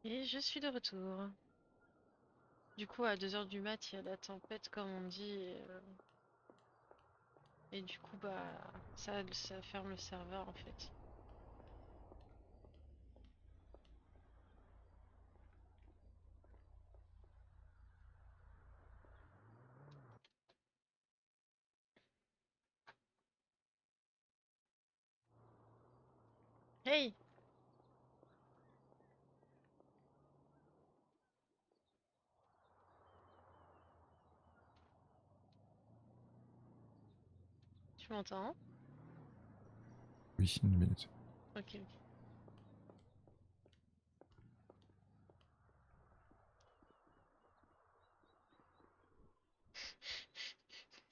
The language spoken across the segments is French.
Et je suis de retour. Du coup, à 2 heures du mat, il y a la tempête, comme on dit, et du coup, bah, ça ferme le serveur en fait. Hey! Tu m'entends? Oui, une minute. Ok, ok.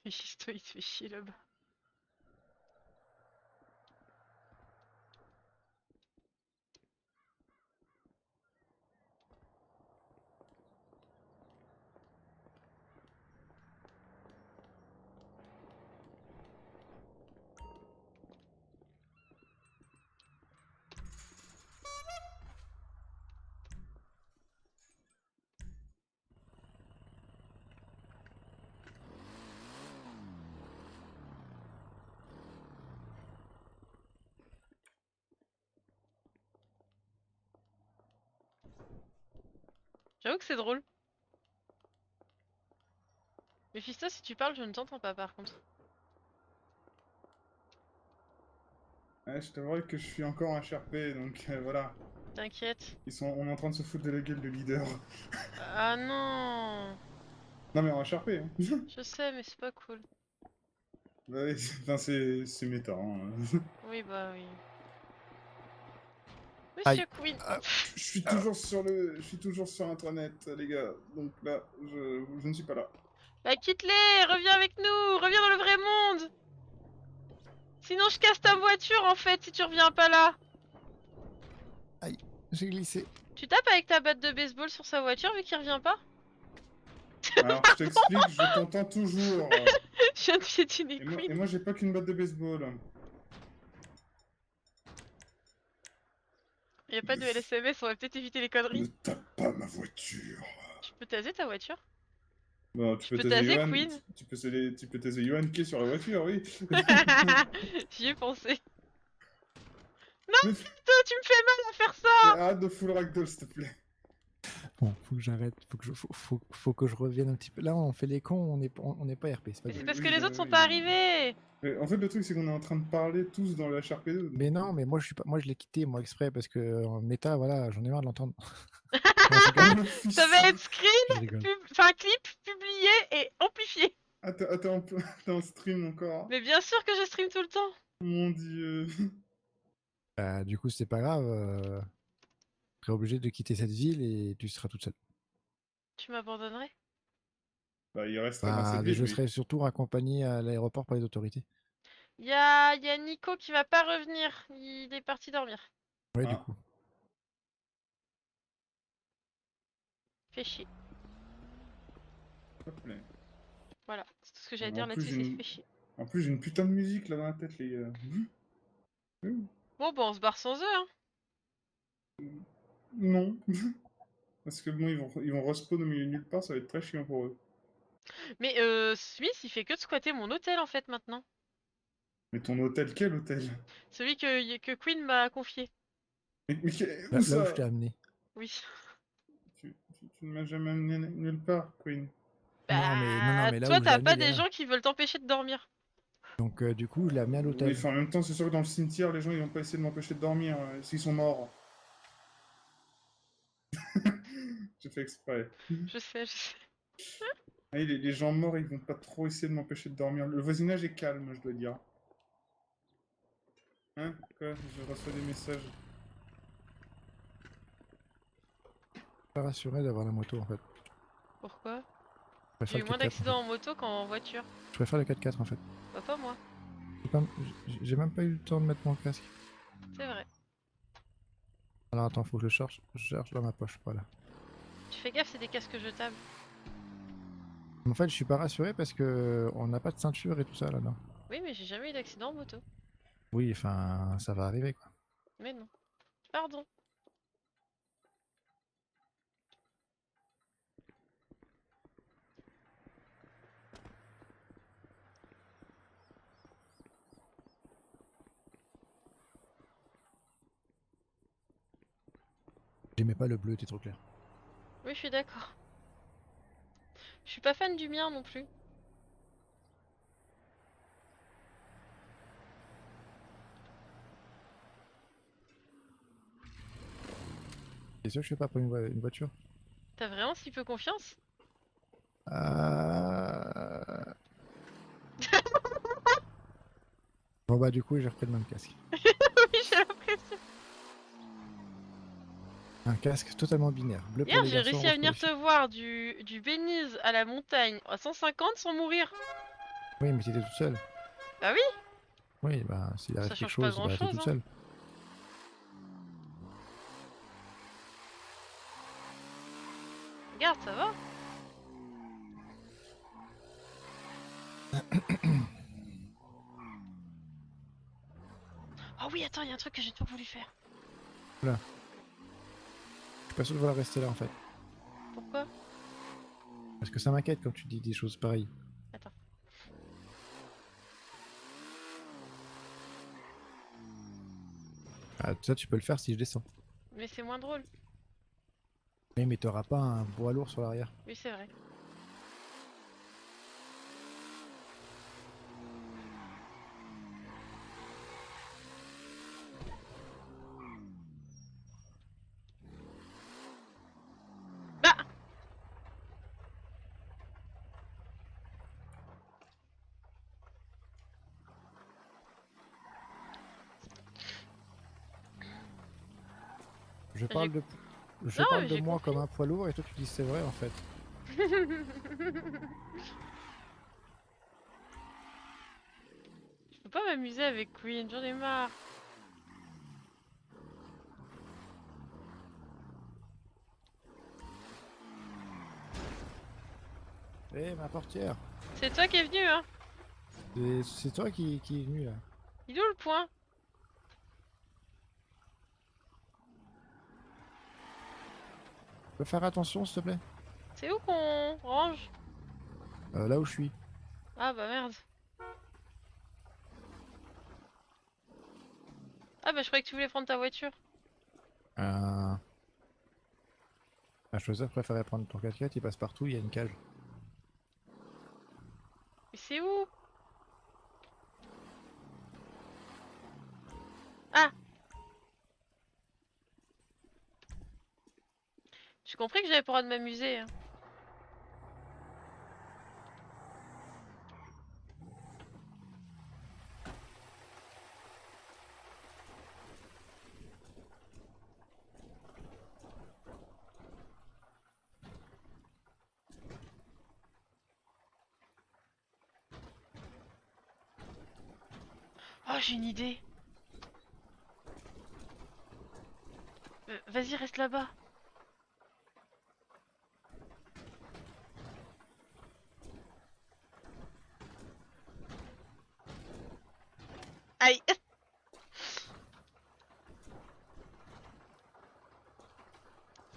Mephisto, il te fait chier là-bas. J'avoue que c'est drôle. Mephisto, si tu parles, je ne t'entends pas par contre. Ouais, je t'avouerai que je suis encore un Sherpé, donc voilà. T'inquiète. On est en train de se foutre de la gueule de leader. Ah non! Non mais un Sherpé, hein. Je sais, mais c'est pas cool. Bah oui, enfin, c'est méta, hein. Oui, bah oui. Aïe. Monsieur Queen! Ah, Je suis toujours sur Internet, les gars. Donc là, je ne suis pas là. Bah quitte-les! Reviens avec nous! Reviens dans le vrai monde! Sinon je casse ta aïe, voiture en fait si tu reviens pas là! aïe. J'ai glissé. Tu tapes avec ta batte de baseball sur sa voiture vu qu'il revient pas? Alors, je t'explique, je t'entends toujours. Je viens de piétiner Et Queen. moi j'ai pas qu'une batte de baseball. Y a pas de LSMS, on va peut-être éviter les conneries. Ne tape pas ma voiture. Tu peux taser ta voiture? Bon, tu Tu peux peux taser taser Johan, Queen? tu peux taser Johan qui est sur la voiture, oui. J'y ai pensé. Mais, Toi, tu me fais mal à faire mais ça! arrête de full ragdoll, s'il te plaît. Bon, faut que j'arrête. Faut que je revienne un petit peu. Là, on fait les cons, on n'est pas RP, c'est pas Mais bien. c'est Oui, parce que oui, les non, autres mais sont oui, pas non. arrivés! Mais en fait, le truc, c'est qu'on est en train de parler tous dans la HRP2. Mais non, mais moi je suis pas, moi je l'ai quitté moi exprès parce que en méta, voilà, j'en ai marre de l'entendre. Non, je rigole, Oh, le Ça fils. va être screen, je rigole. enfin clip, publié et amplifié. T'es en stream encore. Mais bien sûr que je stream tout le temps. Mon dieu. Du coup, c'est pas grave. Tu seras obligé de quitter cette ville et tu seras toute seule. Tu m'abandonnerais? Bah, il resterait dans Bah, cette ville, je lui. serai surtout accompagné à l'aéroport par les autorités. Y a Nico qui va pas revenir. Il est parti dormir. Ouais, du Ah, coup. Fait chier. s'il te plaît. Voilà. C'est tout ce que j'allais En dire plus, là-dessus, c'est fait chier. j'ai une putain de musique là dans la tête, les gars. Bon, bah on se barre sans eux, hein. Non. Parce que bon, ils vont respawn au milieu de nulle part, ça va être très chiant pour eux. Mais Smith, il fait que de squatter mon hôtel en fait maintenant. Mais ton hôtel, quel hôtel? Celui que Queen m'a confié. Où Là où je ça? t'ai amené. Oui. Tu ne m'as jamais amené nulle part, Queen. Non, Bah, mais là toi, où je l'ai t'as amené, pas il est des là. gens qui veulent t'empêcher de dormir. Donc, du coup, je l'ai amené à Oui, l'hôtel. enfin, en même temps, c'est sûr que dans le cimetière, les gens, ils vont pas essayer de m'empêcher de dormir s'ils sont morts. J'ai fait exprès. Je sais, je sais. Ah, les gens morts, ils vont pas trop essayer de m'empêcher de dormir. Le voisinage est calme, je dois dire. Hein? Quoi? Je reçois des messages. Pas rassuré d'avoir la moto en fait. Pourquoi? Je J'ai préfère eu le moins 4x4 en fait. d'accidents en moto qu'en voiture. Je préfère le 4x4 en fait. Bah, pas moi. J'ai même pas eu le temps de mettre mon casque. C'est vrai. Alors attends, faut que je cherche dans ma poche, voilà. Tu fais gaffe, c'est des casques jetables. En fait, je suis pas rassuré parce que on n'a pas de ceinture et tout ça là-dedans. Oui, mais j'ai jamais eu d'accident en moto. Oui, enfin, ça va arriver quoi. Mais non. Pardon. J'aimais pas le bleu, t'es trop clair. Oui, je suis d'accord. Je suis pas fan du mien non plus. T'es sûr que je fais pas pour une voiture? T'as vraiment si peu confiance? Euh... Bon bah du coup j'ai repris le même casque. Oui, j'ai l'impression. Un casque totalement binaire. Bleu Hier, pour les j'ai garçons, réussi à rose pour venir les te filles. voir du Béniz à la montagne à 150 sans mourir. Oui mais t'étais toute seule. Bah oui, Oui bah s'il ça arrive quelque change pas chose, grand bah t'es chose, toute hein. seule. Regarde, ça va. Oh oui, attends, il y a un truc que j'ai toujours voulu faire. Voilà. Je suis pas sûr de vouloir rester là en fait. Pourquoi? Parce que ça m'inquiète quand tu dis des choses pareilles. Attends. Ah, ça tu peux le faire si je descends. Mais c'est moins drôle. Oui mais t'auras pas un poids lourd sur l'arrière. Oui, c'est vrai. Bah! Je J'ai... parle de, je Non, parle mais de j'ai moi compris. comme un poids lourd et toi tu dis c'est vrai en fait. Je peux pas m'amuser avec Queen, j'en ai marre. Eh ma portière, C'est toi qui es venu, hein. c'est toi qui est venu là. Il est où le point? Tu peux faire attention s'il te plaît? C'est où qu'on range? Là où je suis. Ah bah merde. Ah bah je croyais que tu voulais prendre ta voiture. Un choiseur préférait prendre ton 4x4, il passe partout, il y a une cage. Mais c'est où? Ah! J'ai compris que j'avais pas le droit de m'amuser, hein. Oh, j'ai une idée. Vas-y, reste là-bas. Aïe!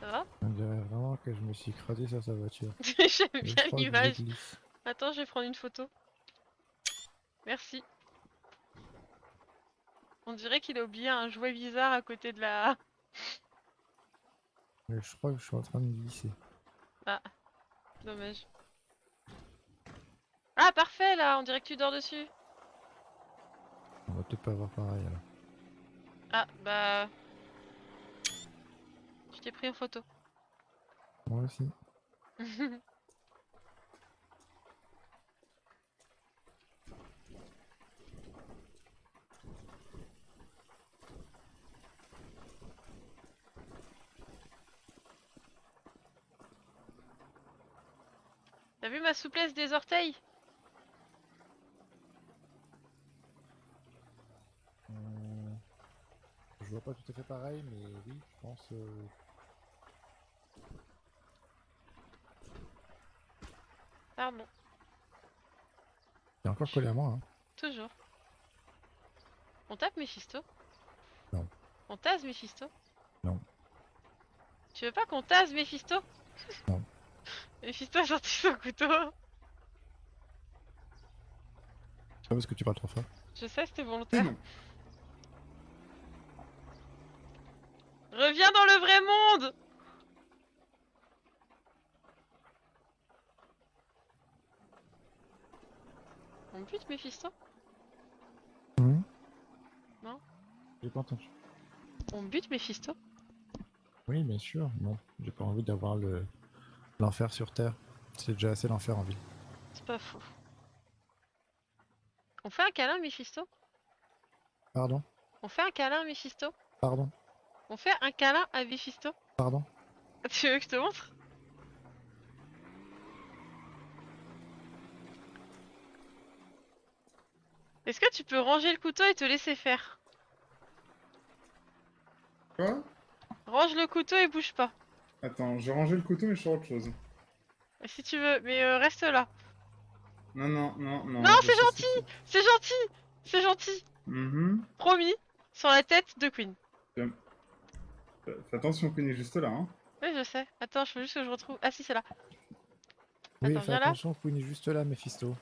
Ça va? On dirait vraiment que je me suis écrasé sur sa voiture. J'aime Et je bien crois que je l'image. glisse. Attends, je vais prendre une photo. Merci. On dirait qu'il a oublié un jouet bizarre à côté de la... Mais je crois que je suis en train de glisser. Ah, dommage. Ah, parfait, là! On dirait que tu dors dessus. On va peut-être pas avoir pareil alors. Ah, bah... Je t'ai pris en photo. Moi aussi. T'as vu ma souplesse des orteils? Euh, Je vois pas tout à fait pareil, mais oui, je pense. Pardon, Il est encore collé à moi, hein. toujours. On tape Mephisto? Non. On tase Mephisto? Non. Tu veux pas qu'on tase Mephisto? Non. Mephisto a sorti son couteau. C'est pas parce que tu parles trop fort. Je sais, c'était C'est volontaire. bon. Reviens dans le vrai monde. On bute Mephisto? Hum. Non. J'ai pas entendu. On bute Mephisto? Oui, bien sûr. Non, j'ai pas envie d'avoir l'enfer sur Terre. C'est déjà assez l'enfer en ville. C'est pas faux. On fait un câlin Mephisto? Pardon? On fait un câlin Mephisto? Pardon? On fait un câlin à Mephisto? Pardon? Tu veux que je te montre? Est-ce que tu peux ranger le couteau et te laisser faire? Quoi? Range le couteau et bouge pas. Attends, j'ai rangé le couteau, mais je suis sur autre chose. Si tu veux, mais reste là. Non, non, non, non, Non, je c'est sais ce que gentil! C'est gentil! C'est gentil! Mhm. Promis, sur la tête de Queen. Fais attention, Queen est juste là, hein. Oui, je sais. Attends, je veux juste que je retrouve. Ah si, c'est là. Oui, Attends, fais viens là. attention, Queen est juste là, Mephisto.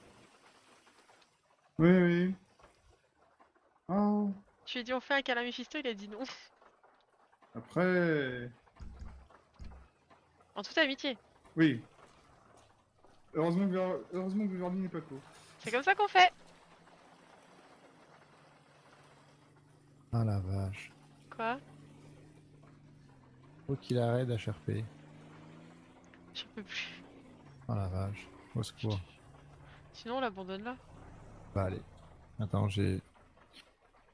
Oui, oui. Oh, Tu lui ai dit on fait un câlin Mephisto, il a dit non. après... En toute amitié. Oui. Heureusement que Beverly n'est pas court. C'est comme ça qu'on fait. Ah la vache. Quoi? Faut qu'il arrête d'HRP. J'en peux plus. Ah la vache. Au secours. Sinon, on l'abandonne là. Bah allez. Attends, j'ai...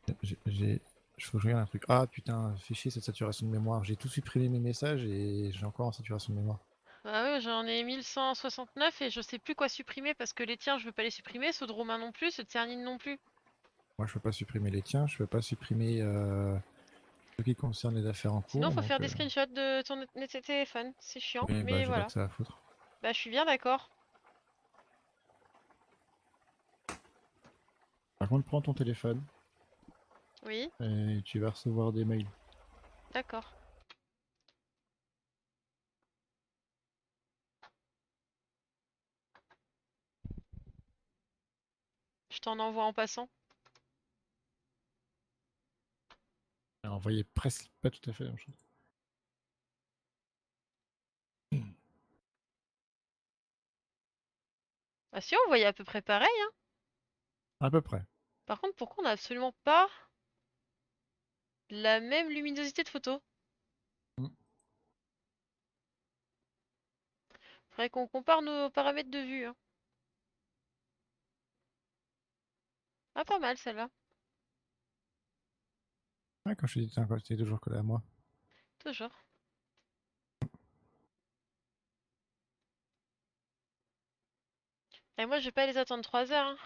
Faut que je regarde un truc. Ah putain, fais chier cette saturation de mémoire. J'ai tout supprimé mes messages et j'ai encore en saturation de mémoire. Bah oui, j'en ai 1169 et je sais plus quoi supprimer parce que les tiens, je veux pas les supprimer, ceux de Romain non plus, ceux de Cernine non plus. Moi, je peux pas supprimer les tiens, je peux pas supprimer ce qui concerne les affaires en Sinon, cours. faut Donc, faire des screenshots de ton téléphone. C'est chiant, oui, bah mais j'ai pas voilà. que ça à foutre. Bah, je suis bien d'accord. Par contre, prends ton téléphone Oui, et tu vas recevoir des mails. d'accord. Je t'en envoie en passant. Alors, envoyez presque pas tout à fait la même chose. Ah si, on voyait à peu près pareil, hein. À peu près. Par contre, pourquoi on a absolument pas la même luminosité de photo? Mm. Faudrait qu'on compare nos paramètres de vue, hein. Ah, pas mal celle-là. Ouais, quand je te dis, tiens, t'es toujours collé à moi. Toujours. Et moi, je vais pas les attendre 3 heures, hein.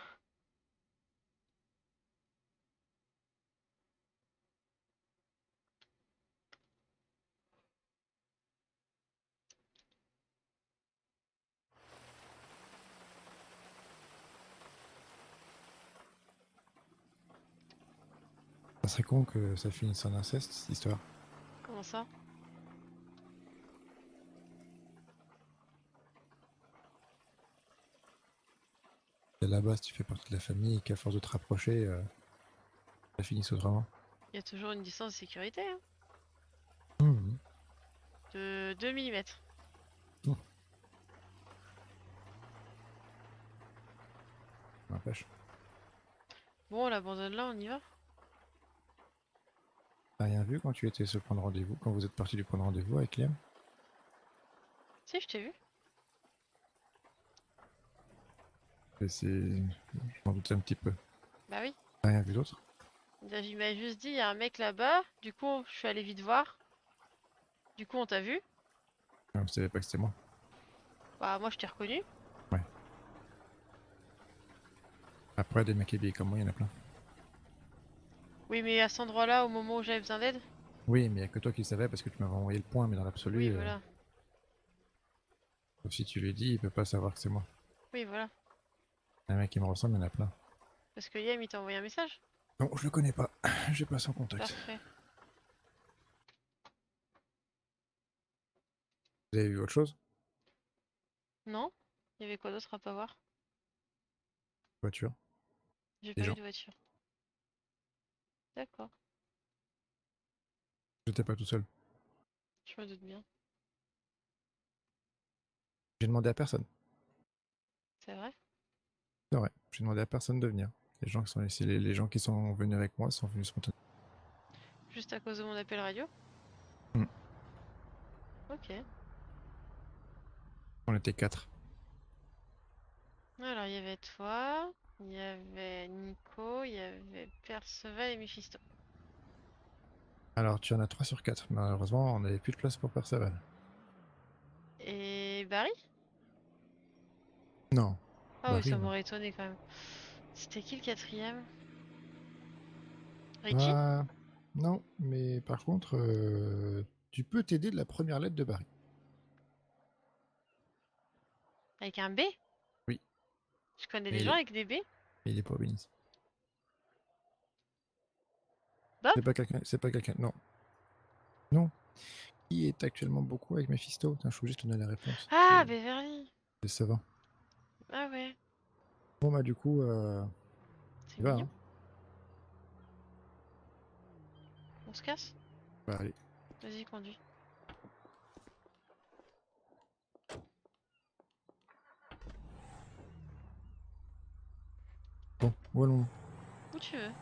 Ça serait con que ça finisse en inceste, cette histoire. Comment ça? Et là-bas, si tu fais partie de la famille et qu'à force de te rapprocher, ça finisse autrement. Il y a toujours une distance de sécurité, hein. Mhm. De 2 mm. N'empêche. Bon, on l'abandonne là, on y va? T'as rien vu quand tu étais sur le point de rendez-vous, quand vous êtes parti du point de rendez-vous avec Liam? Si, je t'ai vu. C'est... Je m'en doutais un petit peu. Bah oui. T'as rien vu d'autre? Il m'a juste dit, il y a un mec là-bas. Du coup, je suis allé vite voir. Du coup, on t'a vu. Je savais pas que c'était moi. Bah, moi, je t'ai reconnu. Ouais. Après, des mecs habillés comme moi, il y en a plein. Oui, mais à cet endroit-là, au moment où j'avais besoin d'aide. Oui, mais il y a que toi qui le savais parce que tu m'avais envoyé le point, mais dans l'absolu, Oui, voilà. sauf si tu lui dis, il peut pas savoir que c'est moi. Oui, voilà. Un mec qui me ressemble, il y en a plein. Parce que Yam, il t'a envoyé un message. Non, je le connais pas. J'ai pas son contact. Parfait. Vous avez vu autre chose? Non? Il y avait quoi d'autre à pas voir? Voiture. J'ai Des pas vu gens. de voiture. D'accord. J'étais pas tout seul. Je me doute bien. J'ai demandé à personne. C'est vrai? C'est vrai. J'ai demandé à personne de venir. Les gens qui sont, les gens qui sont venus avec moi sont venus spontanément. Juste à cause de mon appel radio? Mm. Ok. On était 4. Alors, il y avait toi, il y avait Nico, il y avait Perceval et Mephisto. Alors, tu en as 3 sur 4. Malheureusement, on n'avait plus de place pour Perceval. Et Barry? Non. Ah oui, Barry, ça non. m'aurait étonné quand même. C'était qui le quatrième? Richie? Ah, non, mais par contre, tu peux t'aider de la première lettre de Barry. Avec un B? Oui. Je connais Mais des gens avec des B? il est pas au Bénis. Bob? C'est pas quelqu'un. Non. Non. Qui est actuellement beaucoup avec Mephisto? Putain, je trouve juste donner la réponse. Ah, C'est Beverly! décevant. Ah ouais, Bon, bah, du coup, c'est il va, mignon. hein. On se casse? Bah, allez. Vas-y, conduis. Bon, où allons-nous? Où tu veux.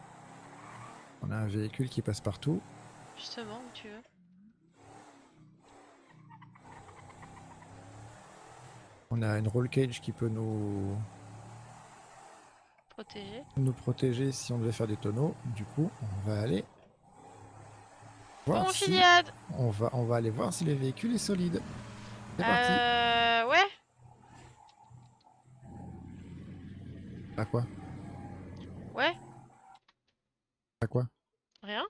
On a un véhicule qui passe partout. Justement, où tu veux. On a une roll cage qui peut Protégé. nous protéger si on devait faire des tonneaux. Du coup, on va aller voir Bon, si Chiliade! on va aller voir si le véhicule est solide. C'est parti. Ouais? À quoi? Ouais? À quoi? Rien?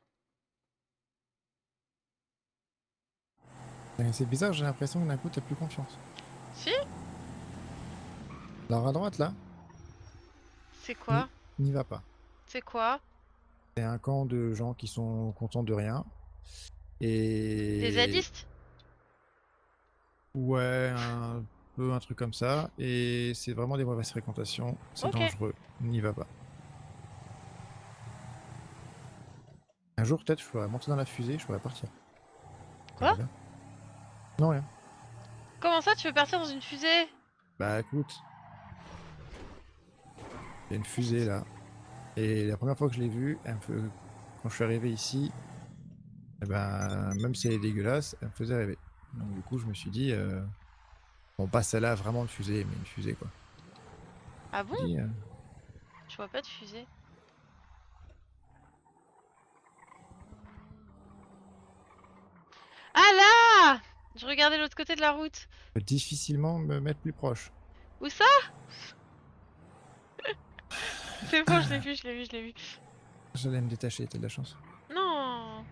C'est bizarre, j'ai l'impression que d'un coup t'as plus confiance. Si? Alors à droite là, C'est quoi? n'y va pas. C'est quoi? C'est un camp de gens qui sont contents de rien. Des Et zadistes? ouais, un peu un truc comme ça. Et c'est vraiment des mauvaises fréquentations. C'est Ok. dangereux. N'y va pas. Un jour peut-être je pourrais monter dans la fusée, je pourrais partir. Quoi? Voilà. Non rien. Comment ça, tu veux partir dans une fusée? Bah écoute, il y a une fusée là. Et la première fois que je l'ai vue, quand je suis arrivé ici, eh ben, même si elle est dégueulasse, elle me faisait rêver. Donc du coup, je me suis dit, bon, pas celle-là vraiment de fusée, mais une fusée quoi. Ah bon? Je me dis, Je vois pas de fusée. Ah là! Je regardais l'autre côté de la route. peut difficilement me mettre plus proche. Où ça? C'est bon, je l'ai vu, je l'ai vu, je l'ai vu. J'allais me détacher, t'as de la chance. Non!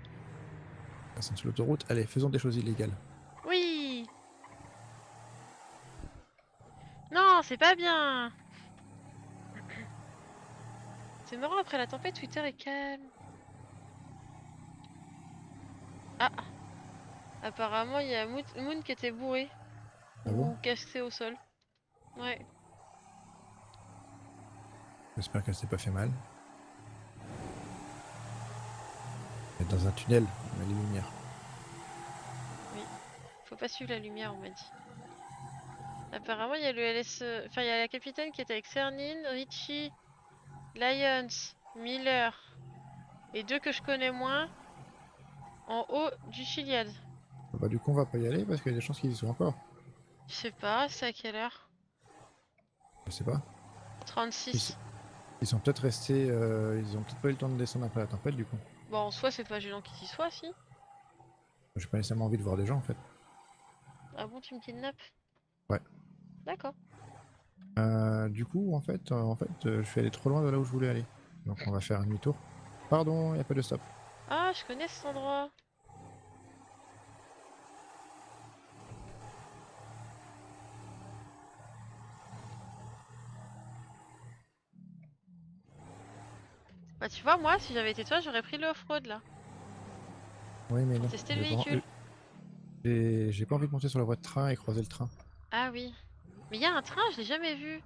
Passons sur l'autoroute, allez, faisons des choses illégales. Oui! Non, c'est pas bien! C'est marrant, après la tempête, Twitter est calme. Ah! Apparemment, il y a Moon qui était bourré. Ah bon? Ou cassé au sol. Ouais. J'espère qu'elle s'est pas fait mal. Elle est dans un tunnel, on a les lumières. Faut pas suivre la lumière, on m'a dit. Apparemment, il y a le LS... Enfin, il y a la capitaine qui était avec Cernine, Richie, Lyons, Miller et deux que je connais moins en haut du Chiliad. Bah du coup, on va pas y aller parce qu'il y a des chances qu'ils y soient encore. Je sais pas, c'est à quelle heure? Je sais pas. 36. Ils sont peut-être restés, ils ont peut-être pas eu le temps de descendre après la tempête du coup. Bon, en soi, c'est pas gênant qu'ils y soient, si. J'ai pas nécessairement envie de voir des gens en fait. Ah bon, tu me kidnappes? Ouais. D'accord. Du coup, je suis allé trop loin de là où je voulais aller. Donc on va faire un demi-tour. Pardon, il n'y a pas de stop. Ah, je connais cet endroit. Bah, tu vois, moi, si j'avais été toi, j'aurais pris le off-road là. Oui, mais Pour non. tester le véhicule. J'ai pas envie de monter sur la voie de train et croiser le train. Ah oui. Mais il y a un train, je l'ai jamais vu.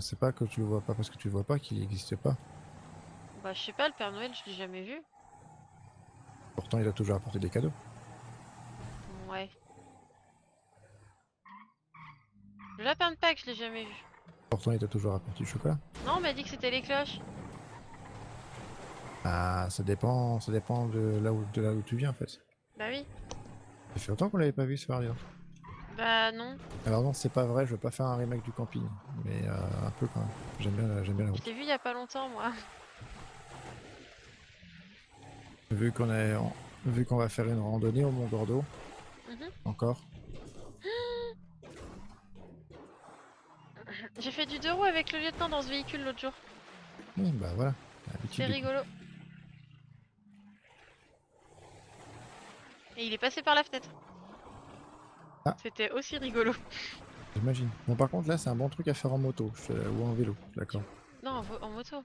C'est pas que tu le vois pas parce que tu le vois pas qu'il n'existe pas. Bah, je sais pas, le Père Noël, je l'ai jamais vu. Pourtant, il a toujours apporté des cadeaux. Ouais. Le lapin de Pâques, je l'ai jamais vu. Pourtant, il t'a toujours apporté du chocolat. Non, on m'a dit que c'était les cloches. Ah, ça dépend de là où tu viens en fait. Bah oui. Ça fait longtemps qu'on l'avait pas vu ce mardi. Bah non. Alors non, c'est pas vrai, je veux pas faire un remake du camping, mais un peu quand même. J'aime bien la Je route. l'ai vu il y a pas longtemps, moi. Vu vu qu'on va faire une randonnée au Mont Gordo, Mhm. encore. J'ai fait du 2 roues avec le lieutenant dans ce véhicule l'autre jour. Oui, bah voilà, C'était l'habitude du coup. rigolo. Et il est passé par la fenêtre. Ah. C'était aussi rigolo. J'imagine. Bon, par contre, là, c'est un bon truc à faire en moto ou en vélo, d'accord. Non, en moto.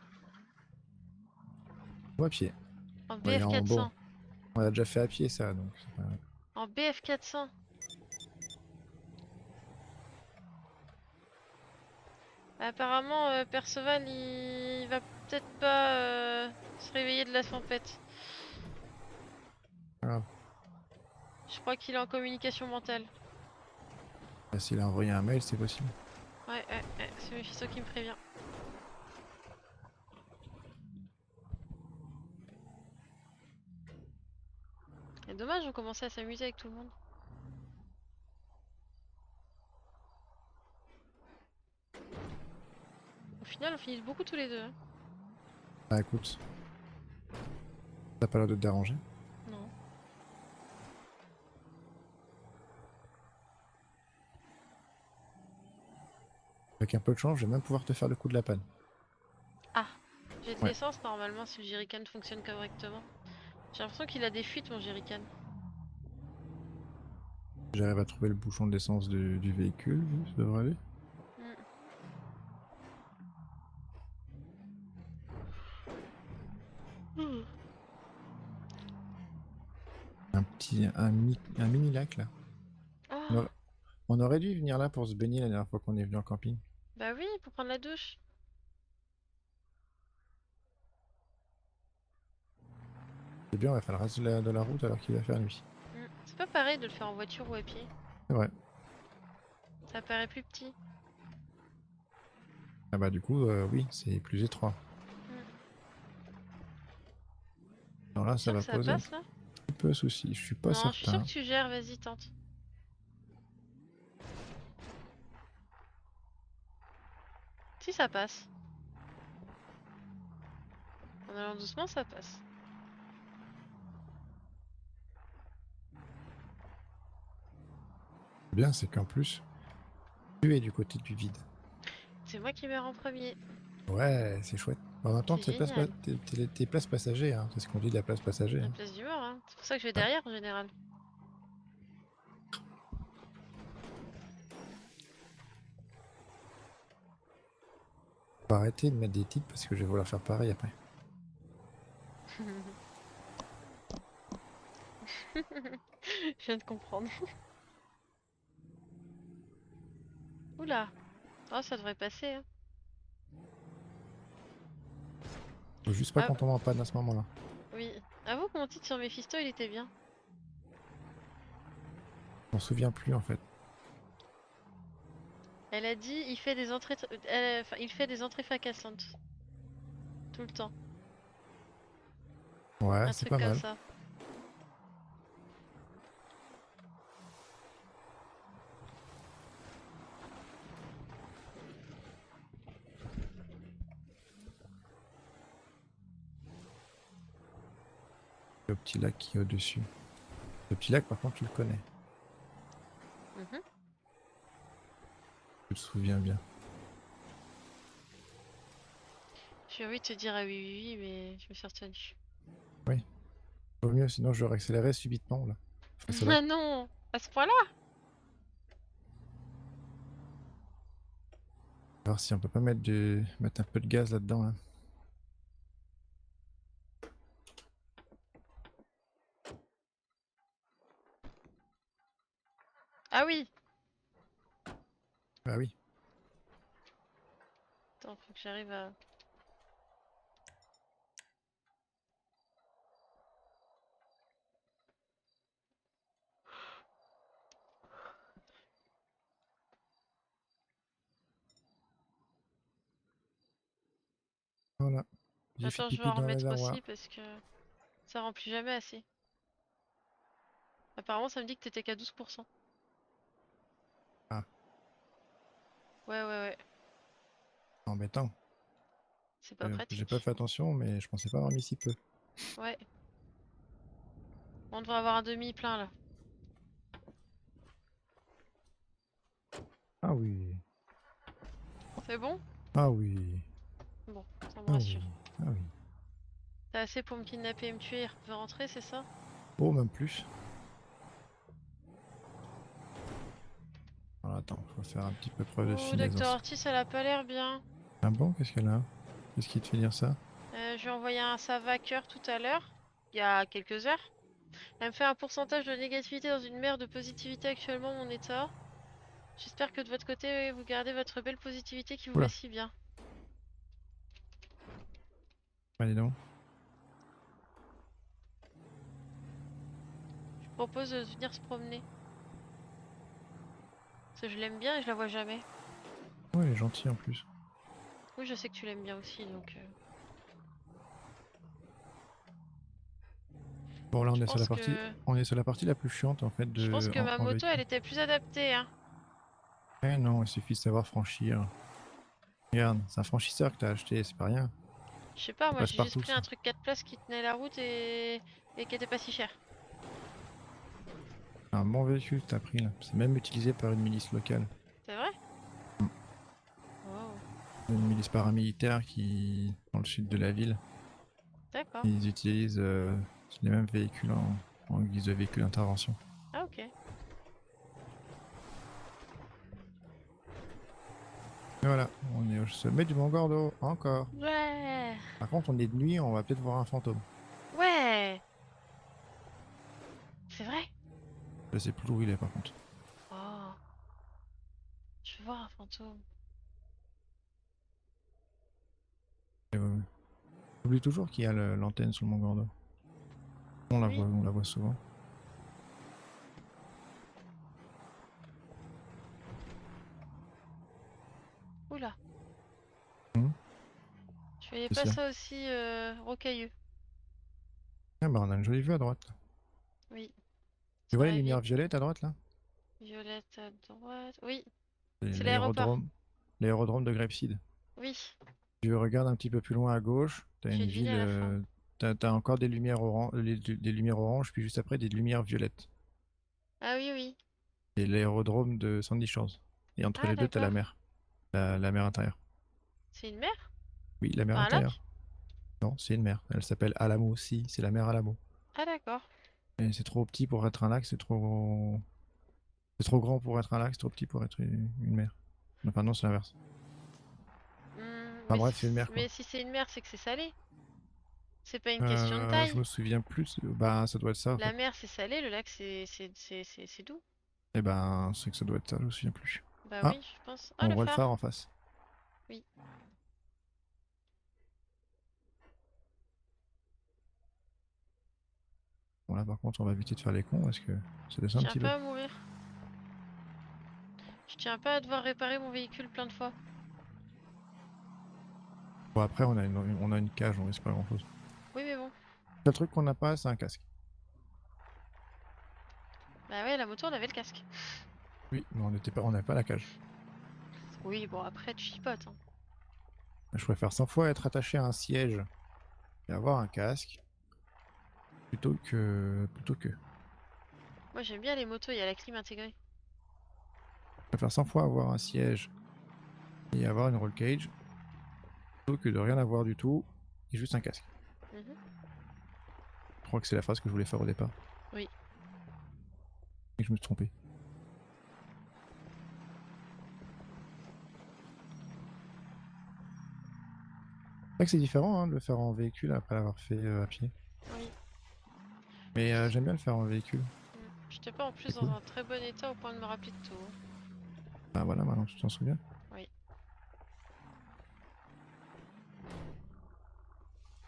Ou à pied. En Ouais, BF bon, 400. on a déjà fait à pied ça, donc c'est pas... En BF 400. Apparemment, Perceval, il va peut-être pas se réveiller de la tempête. pas grave. Je crois qu'il est en communication mentale. Bah, s'il a envoyé un mail, c'est possible. Ouais, c'est Mephisto qui me prévient. C'est dommage, on commençait à s'amuser avec tout le monde. Au final, on finit beaucoup tous les deux. Hein. Bah écoute, t'as pas l'air de te déranger. Non. Avec un peu de chance, je vais même pouvoir te faire le coup de la panne. Ah, j'ai de Ouais. l'essence normalement si le jerrycan fonctionne correctement. J'ai l'impression qu'il a des fuites mon jerrycan. J'arrive à trouver le bouchon d'essence du véhicule, ça devrait aller. Hmm. Hmm. Un mini lac là. On Ah, aurait, on aurait dû venir là pour se baigner la dernière fois qu'on est venu en camping. bah oui, pour prendre la douche. C'est bien, on va faire le reste de la route alors qu'il va faire nuit. C'est pas pareil de le faire en voiture ou à pied. C'est vrai. Ça paraît plus petit. Ah bah du coup, oui, c'est plus étroit. Hmm. Alors là, T'es ça sûr que va ça poser un passe là? petit peu souci. Je suis pas Non, je suis sûre certain. que tu gères, vas-y, tente. Si ça passe. En allant doucement, ça passe. Le bien, c'est qu'en plus, tu es du côté du vide. C'est moi qui meurs en premier. Ouais, c'est chouette. En même temps, C'est génial. t'es place passager, hein. C'est ce qu'on dit de la place passager. La Hein. place du mort, hein. C'est pour ça que je vais Ouais. derrière en général. Faut arrêter de mettre des titres parce que je vais vouloir faire pareil après. Je viens de comprendre. Oula. Oh, ça devrait passer, hein. Faut juste pas Ah, qu'on tombe en panne à ce moment-là. oui. Avoue que mon titre sur Mephisto, il était bien. On se souvient plus en fait. Elle a dit, il fait des entrées fracassantes. Tout le temps. Ouais, Un c'est truc pas comme mal. ça. Le petit lac qui est au-dessus. Le petit lac, par contre, tu le connais. Mhm. Tu te souviens bien. J'ai envie de te dire ah oui, oui, oui, mais je me suis retenue. Oui. Vaut mieux, sinon je vais accélérer subitement là. Face au lac. Ah non! À ce point-là? Voir si on peut pas mettre un peu de gaz là-dedans. Là. Ah oui! Ah oui. Attends, faut que j'arrive à... J'ai fait Attends, je vais pipi en dans le remettre réservoir. aussi parce que ça remplit jamais assez. Apparemment, ça me dit que t'étais qu'à 12%. Ah, Ouais, ouais, ouais. embêtant. C'est pas J'ai pas pratique. fait attention, mais je pensais pas avoir mis si peu. Ouais. On devrait avoir un demi-plein là. Ah oui. C'est bon? Ah oui. Bon, ça me Ah oui. rassure. Ah oui. T'as assez pour me kidnapper et me tuer et rentrer, c'est ça? Oh, même plus. Alors attends, faut faire un petit peu preuve de Oh, finesse dans Docteur ce... Ortiz, elle a pas l'air bien. Ah bon, qu'est-ce qu'elle a? Qu'est-ce qui te fait dire ça? Je lui ai envoyé un Savaker tout à l'heure, il y a quelques heures. Elle me fait un pourcentage de négativité dans une mer de positivité actuellement, mon état. J'espère que de votre côté, vous gardez votre belle positivité qui vous va Oula, si bien. allez donc. Je propose de venir se promener. Parce que je l'aime bien et je la vois jamais. Ouais, elle est gentille en plus. Oui, je sais que tu l'aimes bien aussi, donc Bon, là, je pense que on est sur la partie la plus chiante en fait je pense que ma en moto, elle véhicule. était plus adaptée, hein. Eh non, il suffit de savoir franchir. Regarde, c'est un franchisseur que t'as acheté, c'est pas rien. Je sais pas, Ça moi passe j'ai juste partout pris ça. un truc 4 places qui tenait la route et qui était pas si cher. C'est un bon véhicule que t'as pris là. C'est même utilisé par une milice locale. C'est vrai? Mm. Oh, Une milice paramilitaire qui, dans le sud de la ville, d'accord. ils utilisent les mêmes véhicules en guise de véhicule d'intervention. Ah ok. Et voilà, on est au sommet du Mont Gordo, encore. Ouais. Par contre, on est de nuit, on va peut-être voir un fantôme. Ouais. C'est vrai? Je sais plus où il est par contre. Oh, je veux voir un fantôme. J'oublie toujours qu'il y a l'antenne sur le Mont Gordo. Oui. On la voit souvent. Oula. Hmm, Je voyais qu'est-ce pas qu'il y a? ça aussi rocailleux. Ah bah on a une jolie vue à droite là. Oui. Tu Sur vois les la lumières ville. violettes à droite là? Violette à droite. Oui. C'est C'est l'aéroport. l'aérodrome de Grapeseed. Oui. Tu regardes un petit peu plus loin à gauche, t'as J'ai une deviné ville, à la fin. t'as encore des lumières des lumières oranges, puis juste après des lumières violettes. Ah oui, oui. C'est l'aérodrome de Sandy Shores. Et entre Ah les deux, t'as la d'accord. mer. La mer intérieure. C'est une mer? Oui, la mer Enfin un intérieure. lac? Non, c'est une mer. Elle s'appelle Alamo Sea, c'est la mer Alamo. Ah d'accord. Et c'est trop petit pour être un lac, c'est trop grand pour être un lac, c'est trop petit pour être une mer. Enfin non, c'est l'inverse. Enfin Mais bref, c'est une mer quoi. mais si c'est une mer, c'est que c'est salé. C'est pas une question de Je taille. me souviens plus. Bah, ça doit être ça en La fait. mer c'est salé, le lac c'est doux. Et ben, c'est que ça doit être ça, je me souviens plus. Bah Ah, oui, je pense. Ah on le voit le phare phare. en face. Oui. Bon là par contre, on va éviter de faire les cons parce que ça Je descend un tiens petit peu. pas à mourir. Je tiens pas à devoir réparer mon véhicule plein de fois. Bon après, on a une cage, on risque pas grand chose. Oui mais bon. Le truc qu'on n'a pas, c'est un casque. Bah ouais, la moto on avait le casque. Oui, mais on n'avait pas la cage. Oui bon après tu chipotes, hein. Je préfère 100 fois être attaché à un siège et avoir un casque plutôt que. Moi j'aime bien les motos, il y a la clim intégrée. Je préfère 100 fois avoir un siège et avoir une roll cage plutôt que de rien avoir du tout et juste un casque. Mhm. Je crois que c'est la phrase que je voulais faire au départ Oui. et que je me suis trompé. C'est vrai que c'est différent hein, de le faire en véhicule après l'avoir fait à pied. Oui. Mais j'aime bien le faire en véhicule. J'étais pas en plus C'est dans cool. un très bon état au point de me rappeler de tout, hein. Ah voilà, maintenant tu t'en souviens. Oui.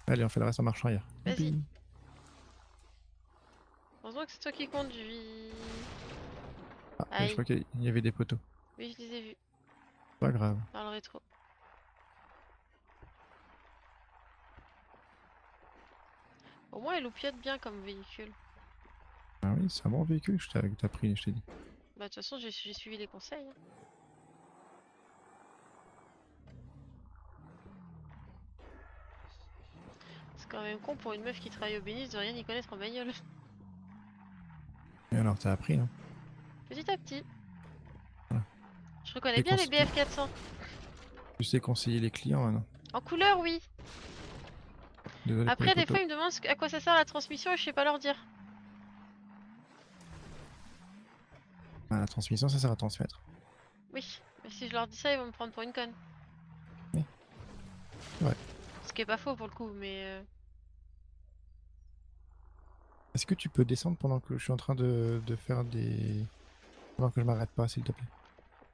Allez, on fait le reste en marche arrière. Vas-y. Youpi. Heureusement que c'est toi qui conduis. Ah, je Aïe. crois qu'il y avait des poteaux. Oui, je les ai vus Pas grave. dans le rétro. Au moins, elle loupiote bien comme véhicule. Ah oui, c'est un bon véhicule que t'as pris, je t'ai dit. Bah, de toute façon, j'ai suivi les conseils, hein. C'est quand même con pour une meuf qui travaille au Bénis de rien y connaître en bagnole. Et alors, t'as appris, non? Petit à petit. Voilà. Je reconnais Et bien les BF 400. Tu sais conseiller les clients, maintenant. En couleur, oui. Désolé pour les Après, des fois, poteaux. ils me demandent à quoi ça sert la transmission et je sais pas leur dire. Ah, la transmission, ça sert à transmettre. Oui, mais si je leur dis ça, ils vont me prendre pour une conne. Oui. Ouais. Ce qui est pas faux pour le coup, mais... Est-ce que tu peux descendre pendant que je suis en train de faire des... Pendant que je m'arrête pas, s'il te plaît?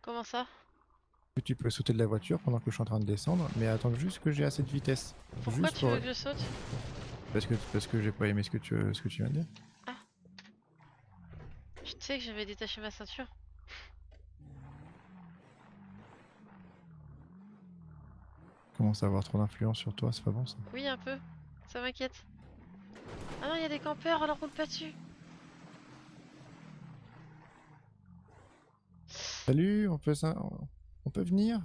Comment ça? Est-ce que tu peux sauter de la voiture pendant que je suis en train de descendre, mais attendre juste que j'ai assez de vitesse. Pourquoi Juste tu pour... veux que je saute? Parce que j'ai pas aimé ce que tu viens de dire. Ah, je sais que j'avais détaché ma ceinture. Commence à avoir trop d'influence sur toi, c'est pas bon ça. Oui, un peu. Ça m'inquiète. Ah non, il y a des campeurs, alors roule pas dessus. Salut, on peut ça... On peut venir?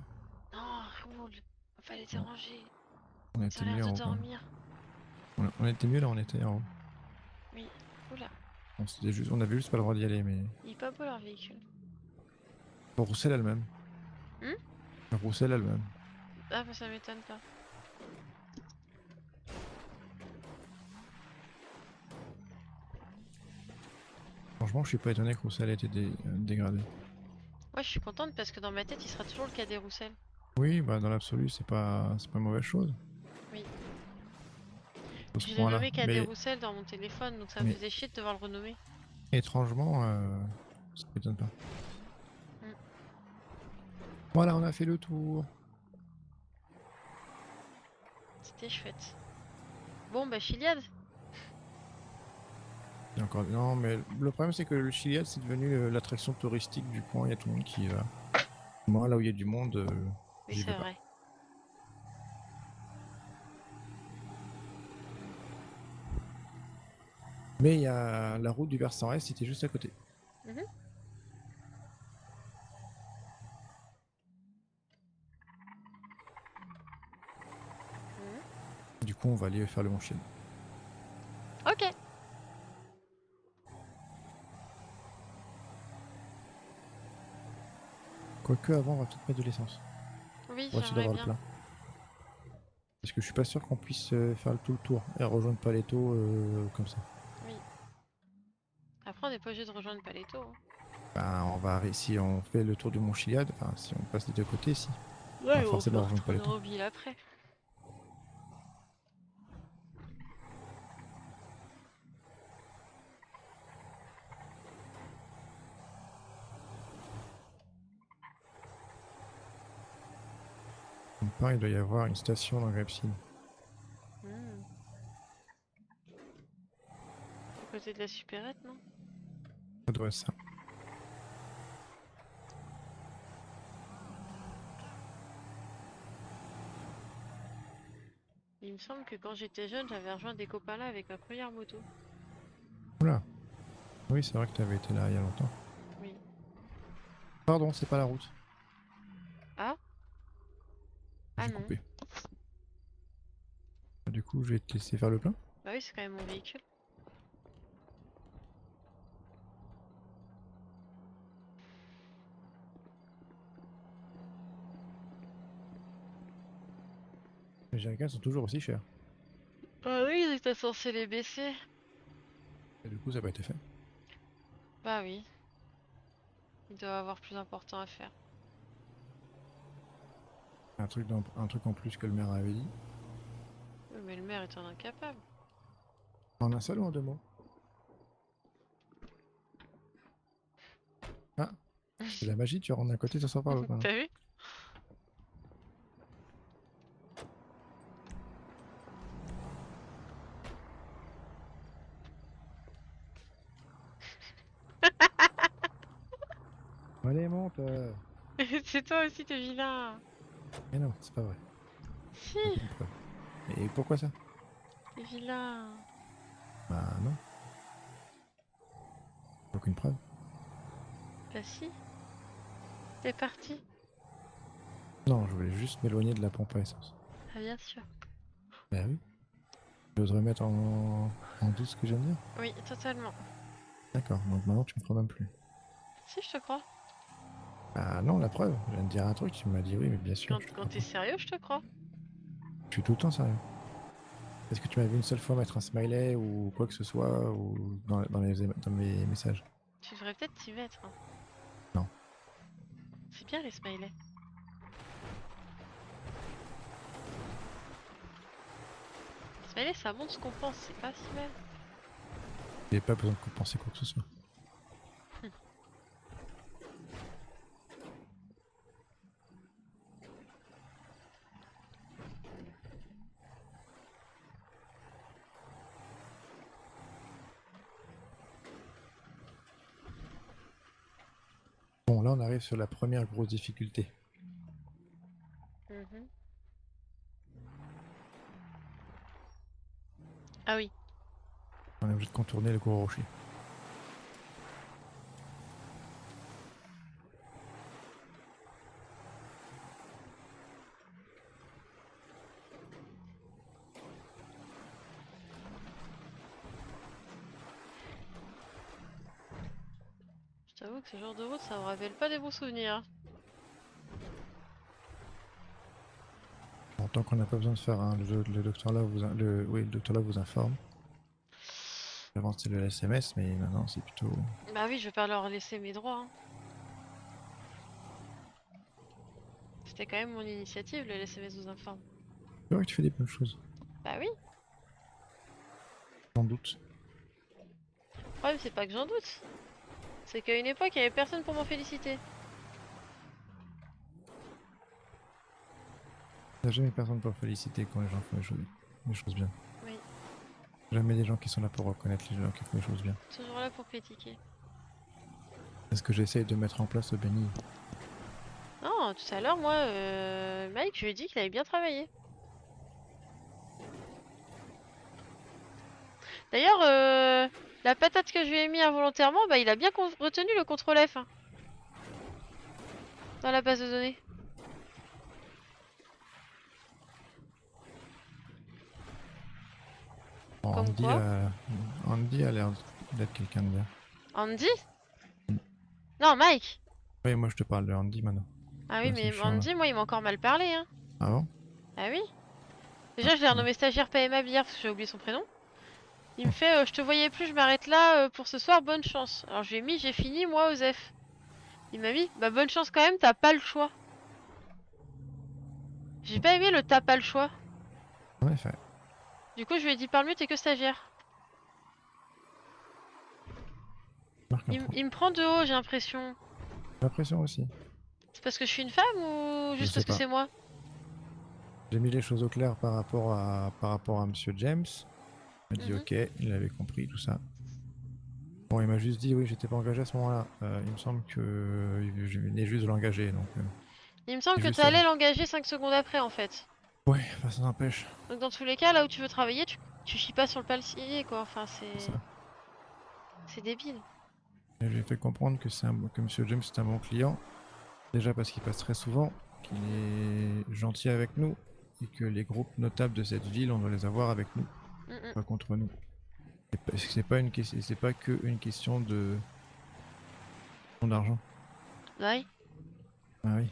Non, roule. On va les Non, déranger. on Ils ont était l'air mieux de en haut quand même. dormir. On était mieux là, on était en haut. Oui. Oula. On, juste, on avait juste pas le droit d'y aller, mais... Il est pas beau leur véhicule. Roussel elle-même. Hmm. Roussel elle-même. Ah, bah ça m'étonne pas. Franchement, je suis pas étonné que Roussel ait été dégradé. Ouais, je suis contente parce que dans ma tête, il sera toujours le cas des Roussel. Oui, bah dans l'absolu, c'est pas une mauvaise chose. Oui. À ce Je l'ai point-là. nommé Cadet Roussel dans mon téléphone, donc ça me Mais faisait chier de devoir le renommer. étrangement, ça m'étonne pas. Hmm. Voilà, on a fait le tour. C'était chouette. Bon, bah, Chiliade. Il y a encore... Non, mais le problème, c'est que le Chiliad, c'est devenu l'attraction touristique du coin. Il y a tout le monde qui y va. Moi, là où il y a du monde, Oui, j'y c'est vais pas. vrai. Mais il y a la route du versant Est, c'était juste à côté. Mhm. Mhm. Du coup, on va aller faire le Mont Chiliad. Ok. Quoique, avant, on va peut-être mettre de l'essence. Oui, On va essayer j'aimerais d'avoir le bien. plein. Parce que je suis pas sûr qu'on puisse faire tout le tour et rejoindre Paletto comme ça. Oui. Après, on n'est pas obligé de rejoindre Paletto, hein. Ben, si on fait le tour du Mont Chiliad, enfin, si on passe des deux côtés, si. On Ouais, va on peut forcément rejoindre retourner Paletto. en ville après. Quelque part, il doit y avoir une station dans Grapesine. Hmm. À côté de la supérette, non? Ça doit être ça. Il me semble que quand j'étais jeune, j'avais rejoint des copains là avec ma première moto. Oula. Oui, c'est vrai que tu avais été là il y a longtemps. Oui. Pardon, c'est pas la route. Ah? Ah J'ai non. coupé. Du coup, je vais te laisser faire le plein. Bah oui, c'est quand même mon véhicule. Les jerrycans sont toujours aussi chers. Ah oui, ils étaient censés les baisser. Et du coup, ça n'a pas été fait. Bah oui. Il doit avoir plus important à faire. Un truc en plus que le maire avait dit. Oui, mais le maire est un incapable. En un seul ou en deux mots? Ah, c'est la magie, tu rentres d'un côté, ça sort par l'autre maintenant. T'as vu? Allez, monte C'est toi aussi, t'es vilain. Mais non, c'est pas vrai. Si, Aucune preuve. Et pourquoi ça? t'es vilain. Bah non. Aucune preuve. Bah si. T'es parti. Non, je voulais juste m'éloigner de la pompe à essence. Ah bien sûr. Bah oui. Tu veux remettre en doute ce que je viens de dire? Oui, totalement. D'accord, donc maintenant tu me crois même plus. Si, je te crois. Ah non, la preuve, je viens de dire un truc, tu m'as dit oui, mais bien sûr, je te Quand crois t'es pas. sérieux, je te crois. Je suis tout le temps sérieux. Est-ce que tu m'as vu une seule fois mettre un smiley ou quoi que ce soit ou dans mes messages? Tu devrais peut-être t'y mettre. Hein. Non. C'est bien les smileys. Smiley, ça montre ce qu'on pense, c'est pas si mal. J'ai pas besoin de compenser quoi que ce soit. Bon, là on arrive sur la première grosse difficulté. Mhm. Ah oui. On est obligé de contourner le gros rocher. Je t'avoue que ce genre de route, ça me rappelle pas des bons souvenirs. Bon, tant qu'on n'a pas besoin de faire le docteur là oui, le docteur là vous informe. Avant c'était le SMS, mais maintenant c'est plutôt. Bah oui, je vais pas leur laisser mes droits. Hein. C'était quand même mon initiative, le SMS vous informe. C'est vrai que tu fais des bonnes choses, Bah oui. sans doute. Le problème, c'est pas que j'en doute. C'est qu'à une époque, il y avait personne pour m'en féliciter. Il n'y a jamais personne pour féliciter quand les gens font les choses bien. Oui, Jamais des gens qui sont là pour reconnaître les gens qui font les choses bien. toujours là pour critiquer. C'est ce que j'essaye de mettre en place au Béni. Non, tout à l'heure, moi, Mike, je lui ai dit qu'il avait bien travaillé. D'ailleurs, la patate que je lui ai mis involontairement, bah, il a bien retenu le contrôle F hein, dans la base de données. Bon, Comme quoi, Andy a l'air d'être quelqu'un de bien. Andy? Non, Mike! Oui, moi je te parle de Andy maintenant. Ah oui, Là, c'est mais chiant là. Andy, moi, il m'a encore mal parlé, hein. Ah bon? Ah oui? Ah, Déjà, je l'ai bon. renommé stagiaire PMA hier parce que j'ai oublié son prénom. Il me fait je te voyais plus, je m'arrête là pour ce soir, bonne chance. Alors je lui ai mis j'ai fini moi Osef. Il m'a mis bah bonne chance quand même, t'as pas le choix. J'ai pas aimé le t'as pas le choix. En effet. Du coup je lui ai dit parle mieux, t'es que stagiaire. Marque un point. Il me prend de haut, j'ai l'impression. J'ai l'impression aussi. C'est parce que je suis une femme ou Je juste sais parce que pas. c'est moi? J'ai mis les choses au clair par rapport à Monsieur James. Il m'a dit Mhm. ok, il avait compris tout ça. Bon, il m'a juste dit oui, j'étais pas engagé à ce moment-là. Il me semble que je venais juste de l'engager, donc Il me semble c'est que juste ça. t'allais l'engager 5 secondes après en fait. Ouais, bah, ça n'empêche. Donc dans tous les cas, là où tu veux travailler, tu chies pas sur le palcier quoi. Enfin C'est ça. c'est débile. Et j'ai fait comprendre que Monsieur James est un bon client. Déjà parce qu'il passe très souvent, qu'il est gentil avec nous et que les groupes notables de cette ville, on doit les avoir avec nous, Mhm. pas contre nous. C'est pas une question, c'est pas que une question d'argent. Ouais. Ah oui.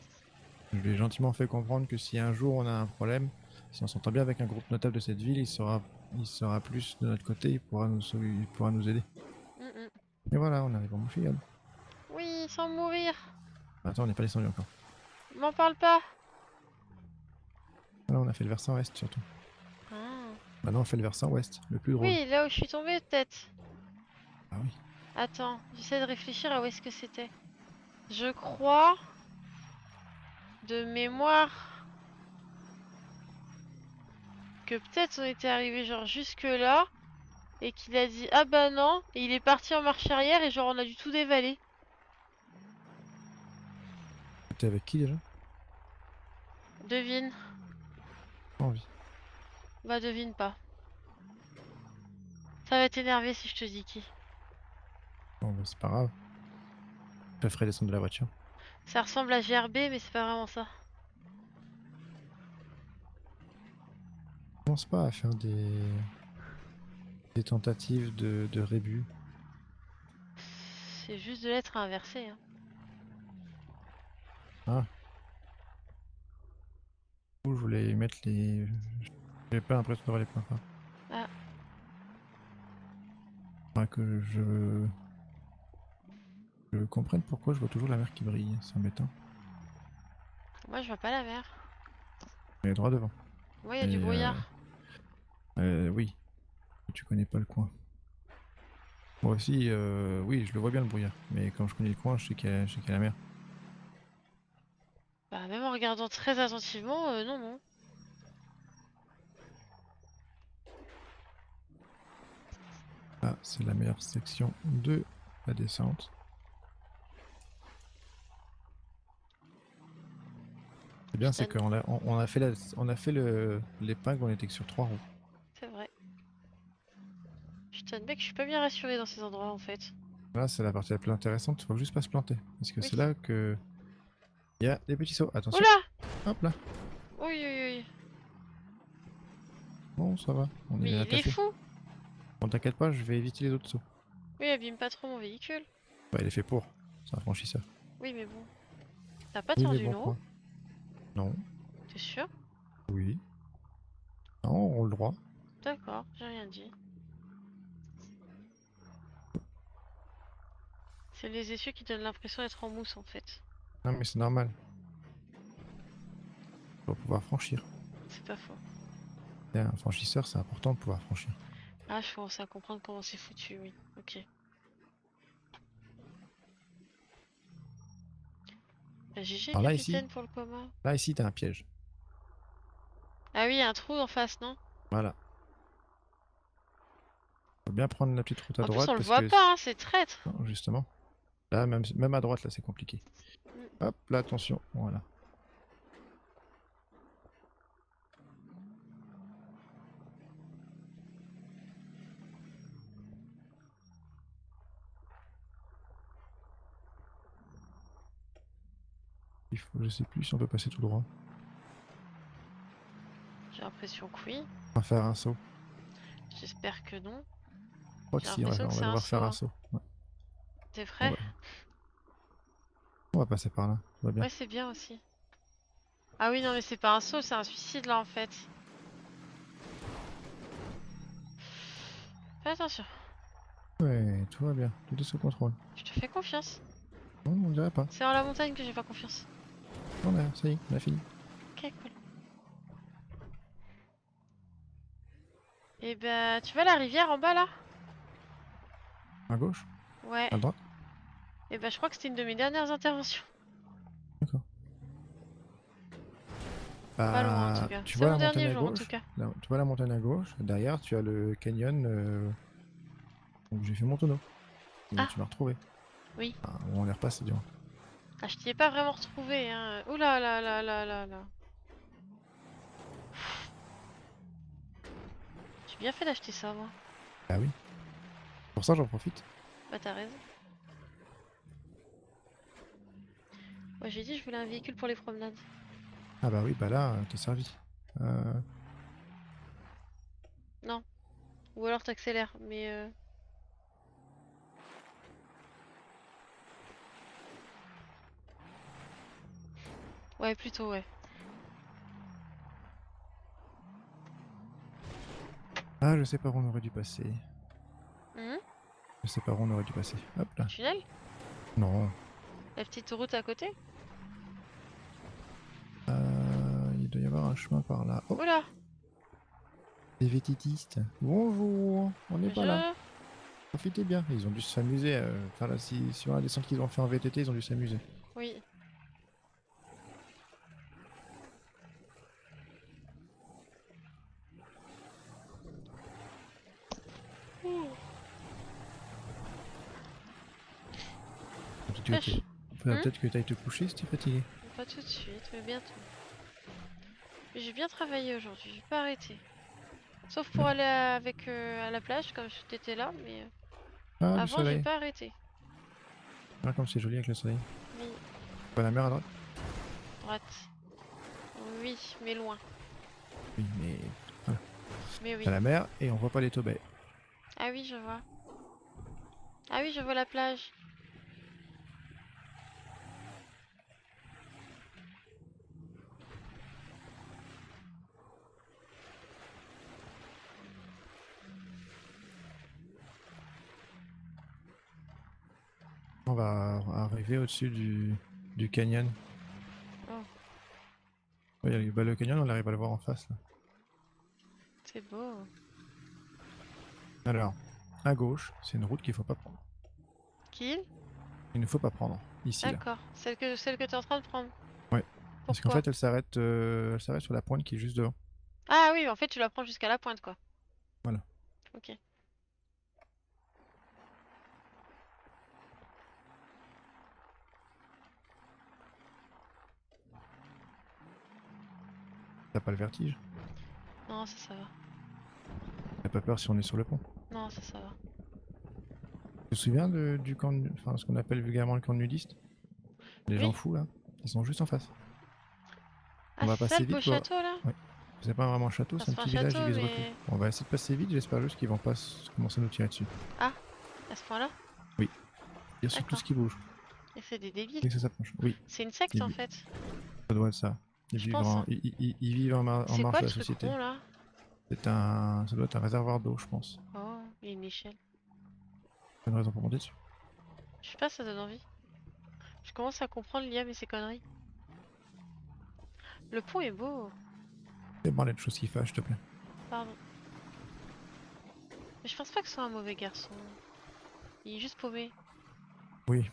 Je lui ai gentiment fait comprendre que si un jour on a un problème, si on s'entend bien avec un groupe notable de cette ville, il sera plus de notre côté, il pourra nous aider. Mhm. Et voilà, on arrive en Montréal. Oui, sans mourir. Attends, on n'est pas descendu encore. M'en parle pas. Voilà, on a fait le versant est surtout. Ah. Maintenant on fait le versant ouest, le plus drôle. Oui, là où je suis tombée peut-être. Ah oui. Attends, j'essaie de réfléchir à où est-ce que c'était. Je crois, de mémoire, que peut-être on était arrivé genre jusque là et qu'il a dit ah bah non et il est parti en marche arrière et genre on a dû tout dévaler. T'es avec qui déjà? Devine. Pas envie. Bah devine pas. Ça va t'énerver si je te dis qui. Bon, bah, c'est pas grave. Je la ferai descendre de la voiture. Ça ressemble à GRB, mais c'est pas vraiment ça. Je commence pas à faire des tentatives de rébut. C'est juste de lettres à inverser. Hein. Ah. Je voulais mettre les. J'avais pas l'impression d'avoir les points forts. Ah. Faudrait que je comprenne pourquoi je vois toujours la mer qui brille. C'est embêtant. Moi, je vois pas la mer. Elle est droit devant. Moi, il y a Et, du brouillard. Oui. Tu connais pas le coin. Moi aussi, oui, je le vois bien le brouillard. Mais quand je connais le coin, je sais qu'il y a la mer. Bah, même en regardant très attentivement, non, non. Ah, c'est la meilleure section de la descente. C'est bien, c'est Putain, qu'on a fait l'épingle, on était que sur 3 roues. c'est vrai. Putain, mec, je suis pas bien rassurée dans ces endroits en fait. Là, c'est la partie la plus intéressante, faut juste pas se planter. Parce que Oui. c'est là que. Il y a des petits sauts. Attention. Oula! Hop là. Oui, oui, oui. Bon, ça va. On Mais est il est attaché. fou! Bon, t'inquiète pas, je vais éviter les autres sauts. Oui, abîme pas trop mon véhicule. Bah, il est fait pour. C'est un franchisseur. Oui, mais bon. T'as pas Oui, mais tordu bon, une roue? quoi. Non. T'es sûr? Oui. Non, on roule droit. D'accord, j'ai rien dit. C'est les essieux qui donnent l'impression d'être en mousse en fait. Non, mais c'est normal. Pour pouvoir franchir. C'est pas faux. Et un franchisseur, c'est important de pouvoir franchir. Ah, je commence à comprendre comment c'est foutu, oui. Ok. Bah, GG, Alors capitaine, pour le coma. là, ici, t'as un piège. Ah oui, il y a un trou en face, non? Voilà. Faut bien prendre la petite route à En plus, droite on le parce voit que. pas, hein, c'est traître. Non, justement. Là, même à droite, là, c'est compliqué. Mm. Hop, là, attention. Voilà. Je sais plus si on peut passer tout droit. J'ai l'impression que oui. On va faire un saut. J'espère que non. Je crois que J'ai si, on va, l'impression on que va c'est un devoir saut. faire un Hein. saut. Ouais. T'es On prêt? va... on va passer par là. Tout va bien. Ouais, c'est bien aussi. Ah oui, non, mais c'est pas un saut, c'est un suicide là en fait. Fais attention. Ouais, tout va bien. Tout est sous contrôle. Je te fais confiance. Non, on dirait pas. C'est en la montagne que j'ai pas confiance. Ça y est, on a fini. Ok, cool. Et bah, tu vois la rivière en bas là? À gauche? Ouais. À droite? Et bah, je crois que c'était une de mes dernières interventions. D'accord. Pas loin en tout Bah, cas. tu C'est vois mon la montagne dernier à jour en tout gauche? cas. Tu vois la montagne à gauche? Derrière, tu as le canyon où j'ai fait mon tonneau. Et Ah. tu m'as retrouvé. Oui. Ah, on les repasse, c'est dur. Ah, je t'y ai pas vraiment retrouvé, hein. Oula là là là là là. J'ai bien fait d'acheter ça, moi. Ah oui. Pour ça, j'en profite. Bah, t'as raison. Moi, j'ai dit je voulais un véhicule pour les promenades. Ah bah oui, bah là, t'es servi. Non. Ou alors t'accélères, mais ouais, plutôt, ouais. Ah, je sais par où on aurait dû passer. Hum, Je sais par où on aurait dû passer. Hop là. tunnel? Non. La petite route à côté? Il doit y avoir un chemin par là. Oh, Oula! les vétitistes. Bonjour. On n'est pas là. Je... Profitez bien. Ils ont dû s'amuser. Enfin là, sur la descente qu'ils ont fait en VTT, ils ont dû s'amuser. Oui. Ouh. Pêche. Faudrait peut-être que tu ailles te coucher si tu es fatigué. Pas tout de suite, mais bientôt. Mais j'ai bien travaillé aujourd'hui, j'ai pas arrêté. Sauf pour aller avec à la plage comme t'étais là, mais Ah, du avant j'ai soleil. pas arrêté. Regarde comme c'est joli avec le soleil. Oui, Pas la mer à droite? droite. Oui, mais loin. Oui, mais Mais oui. t'as la mer et on voit pas les taux baies. Ah oui, je vois. Ah oui, je vois la plage. On va arriver au-dessus du canyon. Oh, Ouais, bah, le canyon, on arrive à le voir en face là. c'est beau. Alors, à gauche, c'est une route qu'il faut pas prendre. Qui? Il ne faut pas prendre, ici là. D'accord. Celle que t'es en train de prendre. Ouais. Parce qu'en Pourquoi? fait, elle s'arrête sur la pointe qui est juste devant. Ah oui, en fait, tu la prends jusqu'à la pointe, quoi. Voilà. Ok. T'as pas le vertige? Non, ça va. T'as pas peur si on est sur le pont? Non, ça va. Tu te souviens du camp, enfin ce qu'on appelle vulgairement le camp de nudistes? Les gens Oui. fous là, ils sont juste en face. Ah, On va c'est ça passer le beau vite quoi. château, là? Ouais. C'est pas vraiment un château, Enfin, c'est un c'est pas un petit village château, d'église reclus. mais... On va essayer de passer vite, j'espère juste qu'ils vont pas commencer à nous tirer dessus. Ah, à ce point-là? Oui. Il y a surtout D'accord. ce qui bouge. Et c'est des débiles. Dès que ça s'approche. Oui, C'est une secte, en fait. ça doit être ça. Ils Je vivent pense, en, hein. ils vivent en C'est marge quoi de le la truc société. rond, là? Ça doit être un réservoir d'eau, je pense. Oh, il y a une échelle. C'est une raison pour monter dessus. Je sais pas, ça donne envie. Je commence à comprendre l'IA et ses conneries. Le pont est beau. Fais parler de choses qui fâchent, s'il te plaît. Pardon. Mais je pense pas que ce soit un mauvais garçon. Il est juste paumé. Oui.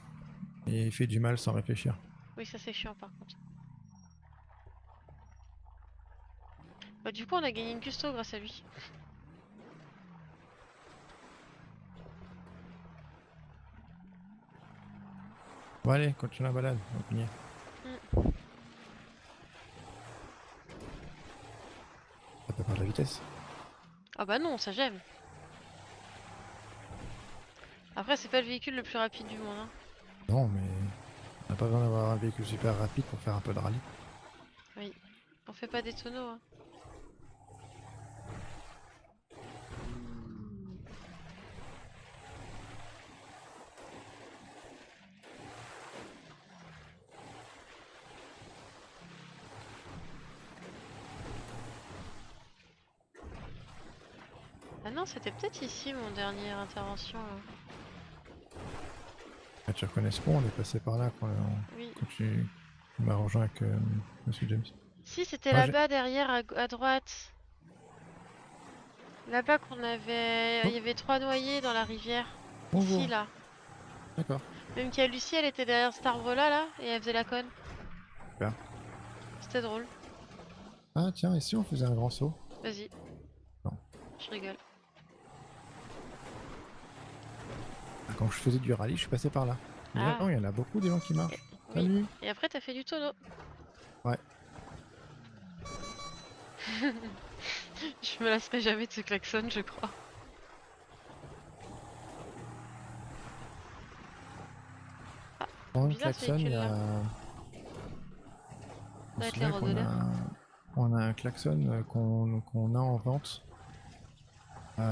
Et il fait du mal sans réfléchir. Oui, ça c'est chiant par contre. Bah, du coup, on a gagné une custo grâce à lui. Bon allez, continue la balade. On y est. Ça peut pas de la vitesse. Ah bah non, ça j'aime. Après, c'est pas le véhicule le plus rapide du monde, hein. Non, mais on n'a pas besoin d'avoir un véhicule super rapide pour faire un peu de rallye. Oui. On fait pas des tonneaux, hein. Ah non, c'était peut-être ici mon dernière intervention, là. Ah, tu reconnais ce pont, on est passé par là Oui. quand tu m'as rejoint avec Monsieur James. Si, c'était Ah, là-bas derrière à droite. Là-bas qu'on avait... Oh. Il y avait 3 noyés dans la rivière. Bonjour. Ici, là. D'accord. Même qu'il y a Lucie, elle était derrière cet arbre-là, là, et elle faisait la conne. Super. C'était drôle. Ah tiens, et si on faisait un grand saut? Vas-y. Non. Je rigole. Quand je faisais du rallye, je suis passé par là. Ah. Oh, il y en a beaucoup des gens qui marchent. Oui. Salut. Et après, t'as fait du tonneau. Ouais. Je me lasserai jamais de ce klaxon, je crois. Dans le bizarre, ce klaxon, il y a... véhicule-là. On Ça va se être les souvient qu'on randonneurs. on a un klaxon qu'on a en vente. Je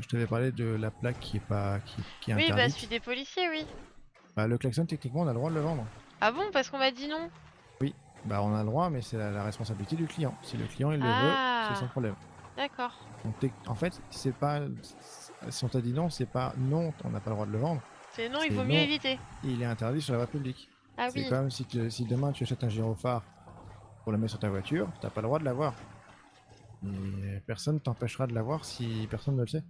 t'avais parlé de la plaque qui est pas qui est Oui, bah interdite. celui des policiers, oui. Bah, le klaxon, techniquement, on a le droit de le vendre. Ah bon, parce qu'on m'a dit non. Oui, bah on a le droit, mais c'est la responsabilité du client. Si le client il le veut, c'est son problème. D'accord. Donc, en fait, c'est pas. Si on t'a dit non, c'est pas non, on n'a pas le droit de le vendre. C'est non, il C'est vaut mieux non, éviter. il est interdit sur la voie publique. Ah C'est oui. comme si demain tu achètes un gyrophare pour le mettre sur ta voiture, t'as pas le droit de l'avoir. Et personne t'empêchera de l'avoir si personne ne le sait.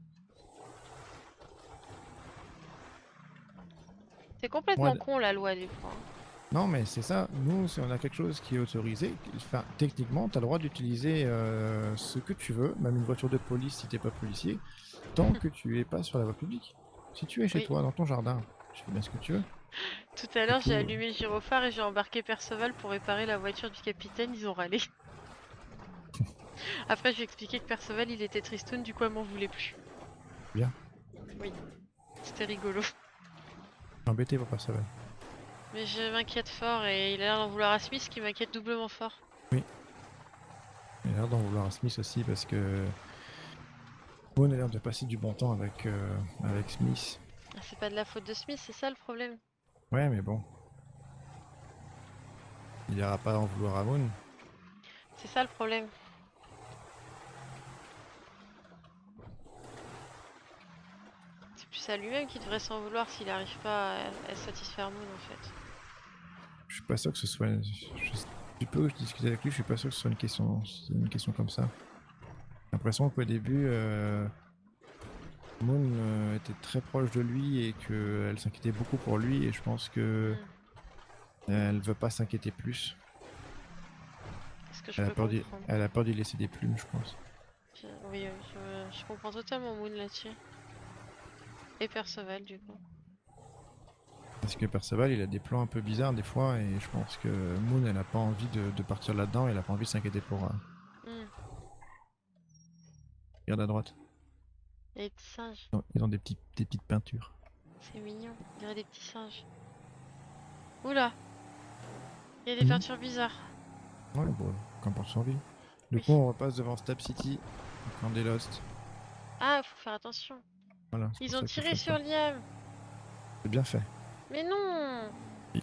C'est complètement Moi, con la loi des fois. non, mais c'est ça. Nous, si on a quelque chose qui est autorisé, enfin, techniquement, tu as le droit d'utiliser ce que tu veux, même une voiture de police si t'es pas policier, tant que tu es pas sur la voie publique. Si tu es chez Oui. toi, dans ton jardin, tu fais bien ce que tu veux. Tout à l'heure, Du coup, j'ai allumé le gyrophare et j'ai embarqué Perceval pour réparer la voiture du capitaine. Ils ont râlé. Après, je lui ai expliqué que Perceval il était tristoun, du coup elle m'en voulait plus. Bien. Oui, c'était rigolo. Je suis embêté pour Perceval. Mais je m'inquiète fort et il a l'air d'en vouloir à Smith, ce qui m'inquiète doublement fort. Il a l'air d'en vouloir à Smith aussi parce que Moon a l'air de passer du bon temps avec Smith. Ah, c'est pas de la faute de Smith, c'est ça le problème. Ouais, mais bon. Il ira pas en vouloir à Moon. C'est ça le problème. C'est plus à lui-même qui devrait s'en vouloir s'il n'arrive pas à satisfaire Moon en fait. Je suis pas sûr que ce soit. Du peu que je discutais avec lui, je suis pas sûr que ce soit une question comme ça. J'ai l'impression qu'au début, Moon était très proche de lui et qu'elle s'inquiétait beaucoup pour lui, et je pense que elle veut pas s'inquiéter plus. Est-ce que je peux comprendre? Elle a peur d'y laisser des plumes, je pense. Oui, je comprends totalement Moon là-dessus. Et Perceval du coup. Parce que Perceval, il a des plans un peu bizarres des fois, et je pense que Moon, elle a pas envie de partir là-dedans, elle a pas envie de s'inquiéter pour. Regarde à droite. Il y a des petits singes. Ils ont des petites peintures. C'est mignon, on dirait des petits singes. Oula! Il y a des peintures bizarres. Ouais, bon, qu'importe son vie. Du Oui. coup, on repasse devant Stab City, camp des Lost. Ah, faut faire attention. Voilà, Ils ont tiré sur Liam. C'est bien fait. Mais non! Oui.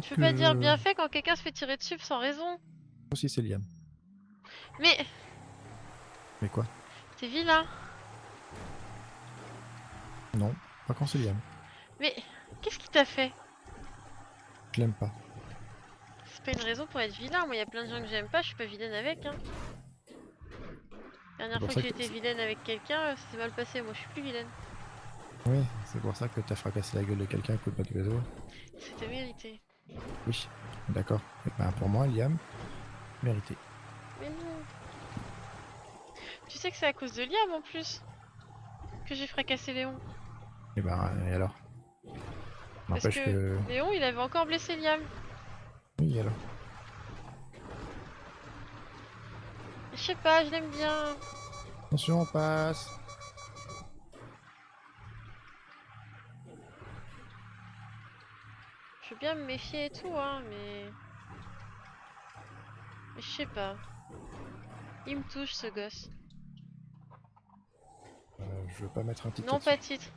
Tu peux pas dire bien fait quand quelqu'un se fait tirer dessus sans raison. Aussi, c'est Liam. Mais Mais quoi? t'es vilain. Non, pas quand c'est Liam. Mais qu'est-ce qu'il t'a fait? Je l'aime pas. C'est pas une raison pour être vilain. Moi, il y a plein de gens que j'aime pas, je suis pas vilaine avec. Hein. La dernière fois que j'ai été vilaine avec quelqu'un, ça s'est mal passé. Moi, je suis plus vilaine. Oui, c'est pour ça que t'as fracassé la gueule de quelqu'un à coup de batte de réseau. C'était mérité. Oui, d'accord. Et ben pour moi, Liam, mérité. Mais non. Tu sais que c'est à cause de Liam en plus que j'ai fracassé Léon. Et ben, et alors? Parce que Léon, il avait encore blessé Liam. Oui, alors. Je sais pas, je l'aime bien. Attention, on passe. Je veux bien me méfier et tout, hein, mais je sais pas. Il me touche ce gosse. Je veux pas mettre un titre. Non, pas titre.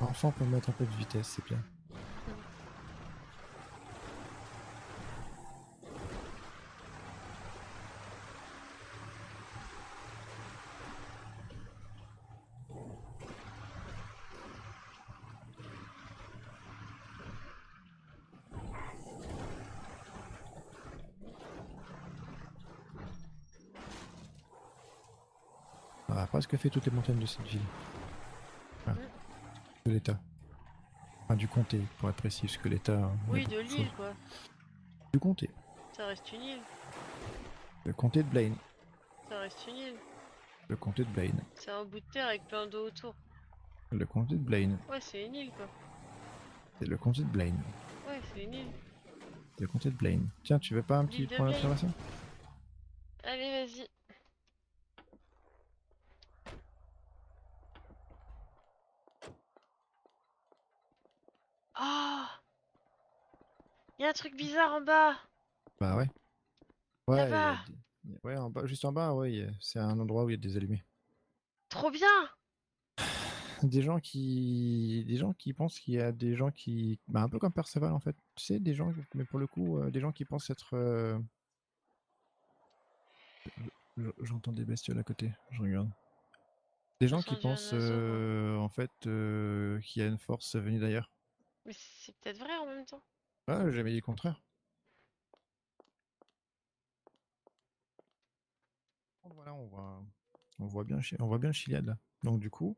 Enfin, on peut mettre un peu de vitesse, c'est bien. On a presque fait toutes les montagnes de cette ville. Enfin, de l'État. Enfin, du comté, pour être précis, parce que l'État... Oui, de l'île, quoi. Du comté. Ça reste une île. Le comté de Blaine. Ça reste une île. Le comté de Blaine. C'est un bout de terre avec plein d'eau autour. Le comté de Blaine. Ouais, c'est une île, quoi. C'est le comté de Blaine. Ouais, c'est une île. Le comté de Blaine. Tiens, tu veux pas un petit point d'observation? Allez, vas-y. Oh! Il y a un truc bizarre en bas. Bah ouais. Ouais, Là-bas. Ouais, en bas, juste en bas, ouais, c'est un endroit où il y a des allumés. Trop bien! Des gens qui pensent qu'il y a des gens qui... Bah, un peu comme Perceval en fait. Tu sais, des gens, mais pour le coup, des gens qui pensent être... J'entends des bestioles à côté, je regarde. Des gens qui pensent en fait qu'il y a une force venue d'ailleurs. Mais c'est peut-être vrai en même temps. Ah, j'ai jamais dit le contraire. Voilà, on voit bien le Chiliad là. Donc du coup,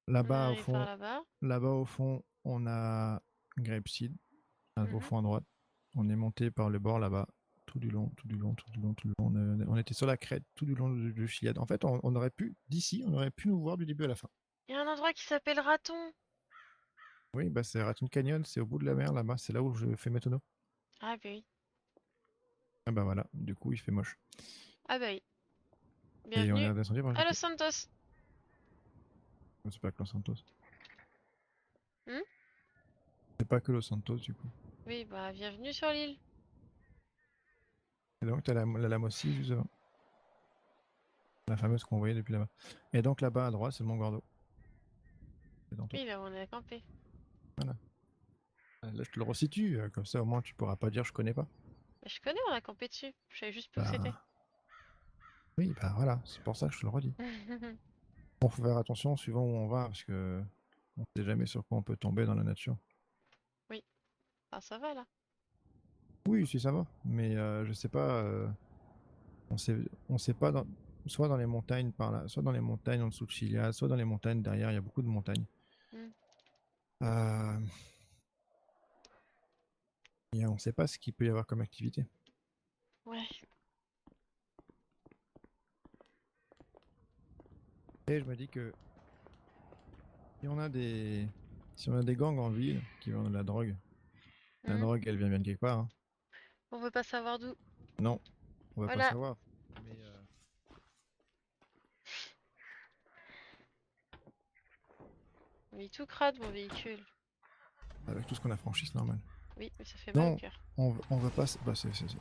là-bas au fond, on a Grapeseed, au fond à droite. On est monté par le bord là-bas, tout du long. On était sur la crête tout du long du Chiliad. En fait, on aurait pu, d'ici, on aurait pu nous voir du début à la fin. Il y a un endroit qui s'appelle Raton. Oui, bah c'est Raton Canyon, c'est au bout de la mer là-bas, c'est là où je fais mes tonneaux. Ah bah oui. Ah bah voilà, du coup il fait moche. Ah bah oui. Et on est Bienvenue redescendu par le à Los côté. Santos. C'est pas que Los Santos. Hmm. C'est pas que Los Santos du coup. Oui, bah bienvenue sur l'île. Et donc t'as la lame aussi juste devant. La fameuse qu'on voyait depuis là-bas. Et donc là-bas à droite c'est le Mont Gordo. C'est dans tout. Oui, là où on est campé. Voilà. Là je te le resitue, comme ça au moins tu pourras pas dire je connais pas. Bah, je connais, on a campé dessus. Je savais juste pas où c'était. Bah oui, bah voilà, c'est pour ça que je te le redis. Bon, faut faire attention suivant où on va parce que on sait jamais sur quoi on peut tomber dans la nature. Oui. Ah, ça va là. Oui, si ça va, mais je sais pas, on sait pas soit dans les montagnes par là, soit dans les montagnes en dessous de Chiliad, soit dans les montagnes derrière, il y a beaucoup de montagnes. Hmm. Euh, et on sait pas ce qu'il peut y avoir comme activité. Ouais. Et je me dis que si on a des gangs en ville qui vendent de la drogue Hmm. elle vient bien de quelque part, hein. On veut pas savoir d'où. Non, on va pas Voilà. savoir. Mais Il est tout crade mon véhicule. avec tout ce qu'on a franchi, c'est normal. Oui, mais ça fait mal au Non, cœur. on veut pas. Bah,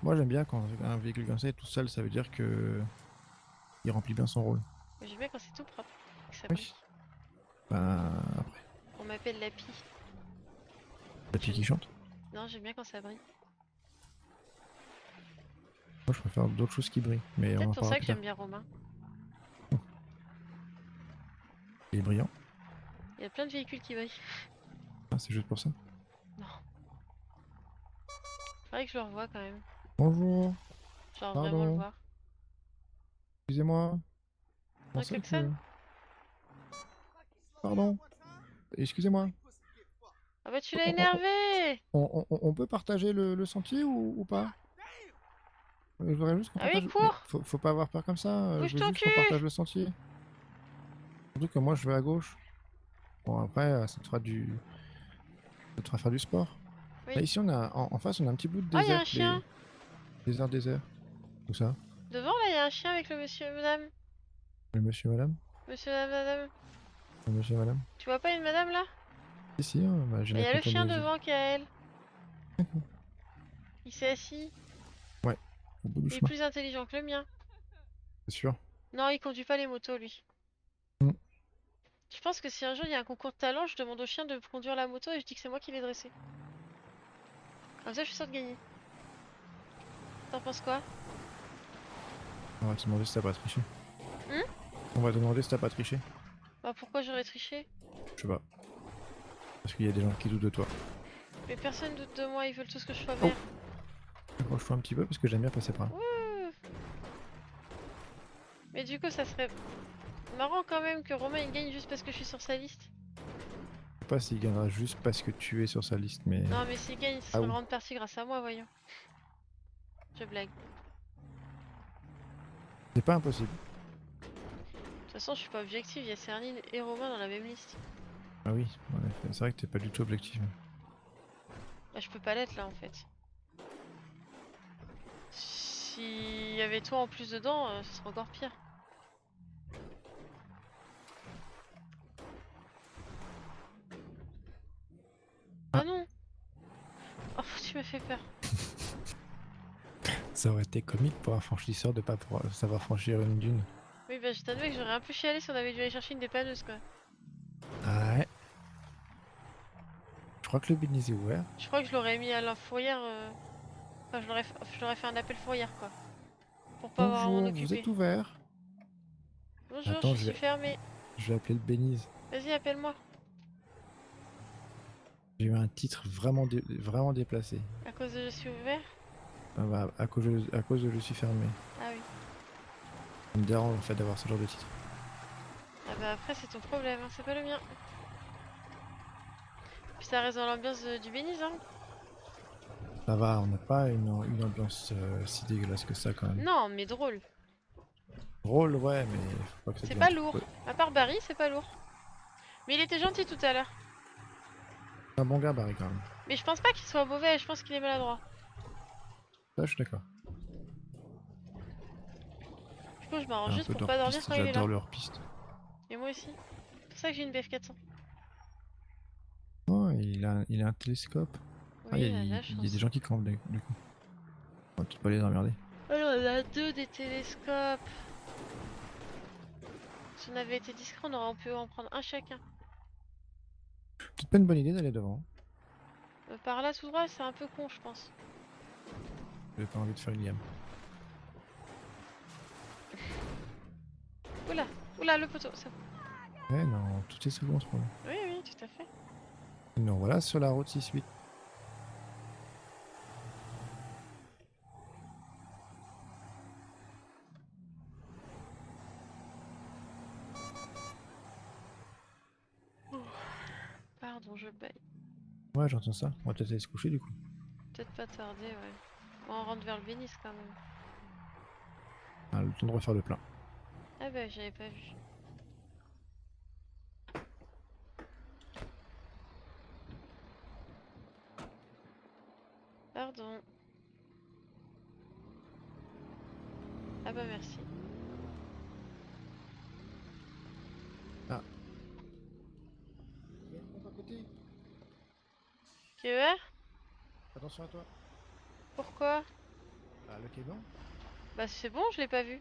moi j'aime bien quand un véhicule comme ça est tout seul, ça veut dire que il remplit bien son rôle. Mais j'aime bien quand c'est tout propre. Que ça Oui. brille. Bah après, On m'appelle la pie. la fille qui chante. Non, j'aime bien quand ça brille. Moi je préfère d'autres choses qui brillent, mais on Peut-être en pour parlera ça plus que tard. j'aime bien Romain. Il est brillant. Il y a plein de véhicules qui brillent. Ah, c'est juste pour ça. Non. Faudrait que je le revoie quand même. Bonjour, Genre vraiment le pardon, voir. excusez-moi. Un Comment ça klaxon? Pardon, excusez-moi. Ah bah tu l'as On, on- énervé! on peut partager le sentier ou pas? Je voudrais juste qu'on Ah oui, partage. Mais cours! faut pas avoir peur comme ça. Je Bouge veux ton juste qu'on cul! partage le sentier. Surtout que moi je vais à gauche. Bon après, ça te fera faire du sport. Oui. Là, ici on a en face on a un petit bout de Oh, il y a désert, un chien! désert. Tout ça. Devant là, il y a un chien avec le monsieur et madame. Le monsieur, madame. Monsieur et madame. Le monsieur, madame. Tu vois pas une madame là? Ici, hein, bah, j'ai Il la y a le contourne chien des yeux. devant qui est à elle. Il s'est assis. Ouais, au bout du Il est chemin, plus intelligent que le mien. c'est sûr. Non, il conduit pas les motos lui. Mm. Je pense que si un jour il y a un concours de talent, je demande au chien de conduire la moto et je dis que c'est moi qui l'ai dressé. Comme ça, je suis sûre de gagner. T'en penses quoi? On va te demander si t'as pas triché. Hmm. On va te demander si t'as pas triché. Bah pourquoi j'aurais triché? Je sais pas. Parce qu'il y a des gens qui doutent de toi. Mais personne doute de moi, ils veulent tous que je sois Oh. mère. Accroche-toi un petit peu parce que j'aime bien passer par là. Wouh. Mais du coup, ça serait marrant quand même que Romain il gagne juste parce que je suis sur sa liste. Je sais pas s'il gagnera juste parce que tu es sur sa liste, mais. Non, mais s'il gagne, ce Ah sera oui. une grande partie grâce à moi, voyons. Je blague. C'est pas impossible. De toute façon, je suis pas objective, il y a Cernine et Romain dans la même liste. Ah oui, en effet. C'est vrai que t'es pas du tout objectif. Bah, je peux pas l'être là en fait. S'il y avait toi en plus dedans, ce serait encore pire. Ah non! Oh, tu m'as fait peur. Ça aurait été comique pour un franchisseur de pas savoir franchir une dune. Oui, bah je t'admets que j'aurais un peu chialé si on avait dû aller chercher une dépanneuse quoi. Ah ouais. Je crois que le business est ouvert. Je crois que je l'aurais mis à la fourrière. Enfin, je l'aurais fait un appel fourrière quoi. Pour pas avoir à m'en Bonjour, vous occuper. êtes ouvert? Bonjour, Attends, je suis fermée. je vais appeler le Bénize. Vas-y, appelle-moi. J'ai eu un titre vraiment déplacé. À cause de je suis ouvert? Ah bah, à cause de je suis fermé. Ah oui. Ça me dérange en fait d'avoir ce genre de titre. Ah bah après, c'est ton problème, hein, c'est pas le mien. Puis ça reste dans l'ambiance du Béniz, hein. Ça va, on n'a pas une ambiance si dégueulasse que ça quand même. Non, mais drôle. Drôle, ouais, mais faut pas que ça C'est devienne pas lourd. À part Barry, c'est pas lourd. Mais il était gentil tout à l'heure. Un bon gars, Barry, quand même. Mais je pense pas qu'il soit mauvais, je pense qu'il est maladroit. Ça, je suis d'accord. Du coup, je m'arrange Un juste peu pour pas dormir d'hors-piste, quand il est là. j'adore le hors-piste. Et moi aussi. C'est pour ça que j'ai une BF400. Oh, il a un télescope. Ah, Oui, il a de la il y a des chance. gens qui campent, du coup. On va peut-être pas les emmerder. Alors, on a deux des télescopes. Si on avait été discret, on aurait pu en prendre un chacun. Peut-être pas une bonne idée d'aller devant. Par là, tout droit, c'est un peu con, je pense. J'ai pas envie de faire une gamme. Oula, oula, le poteau, ça. Ouais, non, tout est sous contrôle. Oui, oui, tout à fait. Non, voilà, sur la route 6-8. Pardon, je baille. Ouais, j'entends ça. On va peut-être aller se coucher, du coup. Peut-être pas tarder, ouais. Bon, on rentre vers le Bénis quand même. Ah, le temps de refaire le plein. Ah bah, j'avais pas vu. Pardon. Ah bah, merci. Ah. Il y a une pompe à côté. KER? Attention à toi. Pourquoi? Ah, le quai blanc. Bah, c'est bon, je l'ai pas vu.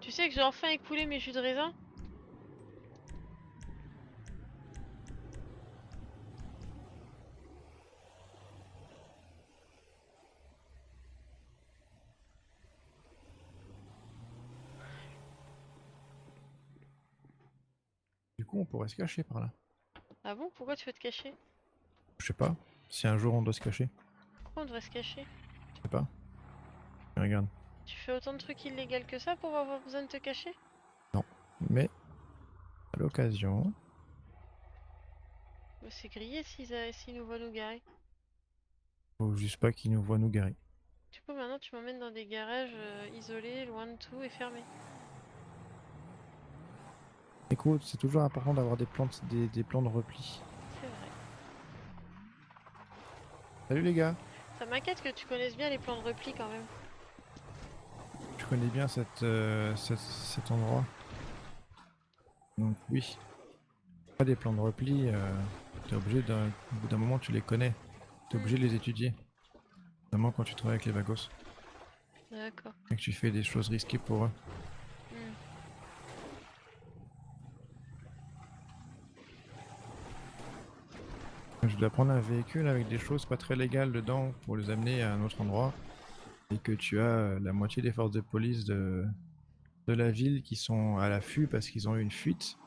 Tu sais que j'ai enfin écoulé mes jus de raisin? Du coup, on pourrait se cacher par là. Ah bon? Pourquoi tu veux te cacher? Je sais pas. Si un jour on doit se cacher. Pourquoi on devrait se cacher? Je sais pas. Regarde. Tu fais autant de trucs illégaux que ça pour avoir besoin de te cacher? Non. Mais, à l'occasion. Bah, c'est grillé s'ils nous voient nous garer. Faut juste pas qu'ils nous voient nous garer. Du coup, maintenant, tu m'emmènes dans des garages isolés, loin de tout et fermés. Écoute, c'est toujours important d'avoir des plans de repli. C'est vrai. Salut les gars. Ça m'inquiète que tu connaisses bien les plans de repli quand même. Je connais bien cet endroit. Donc oui. Pas des plans de repli, t'es obligé au bout d'un moment tu les connais. T'es obligé de les étudier. Notamment quand tu travailles avec les vagos. D'accord. Et que tu fais des choses risquées pour eux. Hmm. Je dois prendre un véhicule avec des choses pas très légales dedans pour les amener à un autre endroit. Et que tu as la moitié des forces de police de la ville qui sont à l'affût parce qu'ils ont eu une fuite.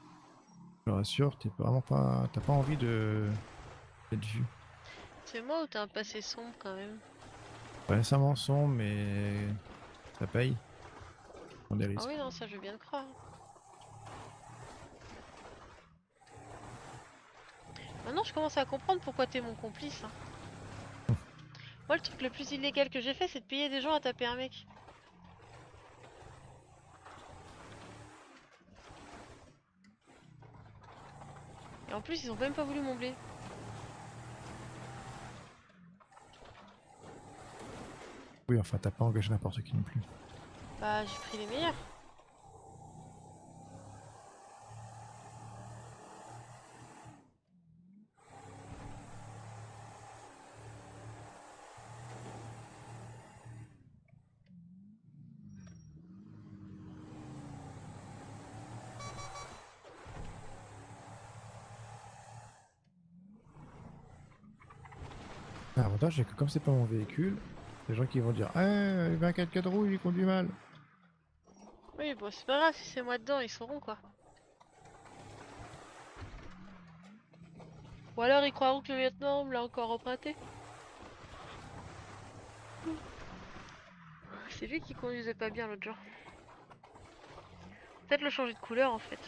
Je te rassure, t'as pas envie d'être vu. C'est moi ou t'as un passé sombre quand même? Pas nécessairement sombre, mais ça paye. Prends des Ah risques. oui, non, ça je veux bien le croire. Maintenant, je commence à comprendre pourquoi t'es mon complice. Hein. Moi, le truc le plus illégal que j'ai fait, c'est de payer des gens à taper un mec. Et en plus, ils ont même pas voulu mon blé. Oui, enfin, t'as pas engagé n'importe qui non plus. Bah, j'ai pris les meilleurs. L'avantage, c'est que comme c'est pas mon véhicule, les gens qui vont dire ah, il va un 4x4 rouge, il conduit mal. Oui, bon, c'est pas grave, si c'est moi dedans, ils sauront quoi. Ou alors ils croiront que le lieutenant me l'a encore emprunté. C'est lui qui conduisait pas bien l'autre jour. Peut-être le changer de couleur en fait.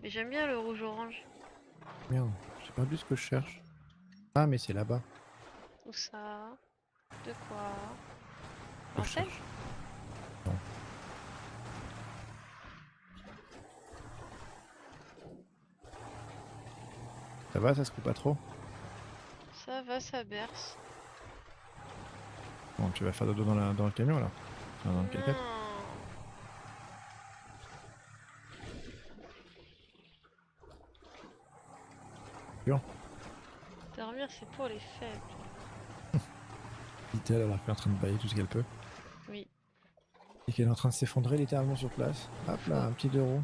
Mais j'aime bien le rouge-orange. Merde, j'ai perdu ce que je cherche. Ah, mais c'est là-bas. Où ça? De quoi? je Antenne? cherche. Non. Ça va, ça se coupe pas trop? Ça va, ça berce. Bon, tu vas faire dodo dans le camion là? Enfin, dans le 4x4. Non. Sûr. Dormir, c'est pour les faibles. Dit-elle alors qu'elle est en train de bailler tout ce qu'elle peut. Oui. Et qu'elle est en train de s'effondrer littéralement sur place. Hop là, un petit 2 roues.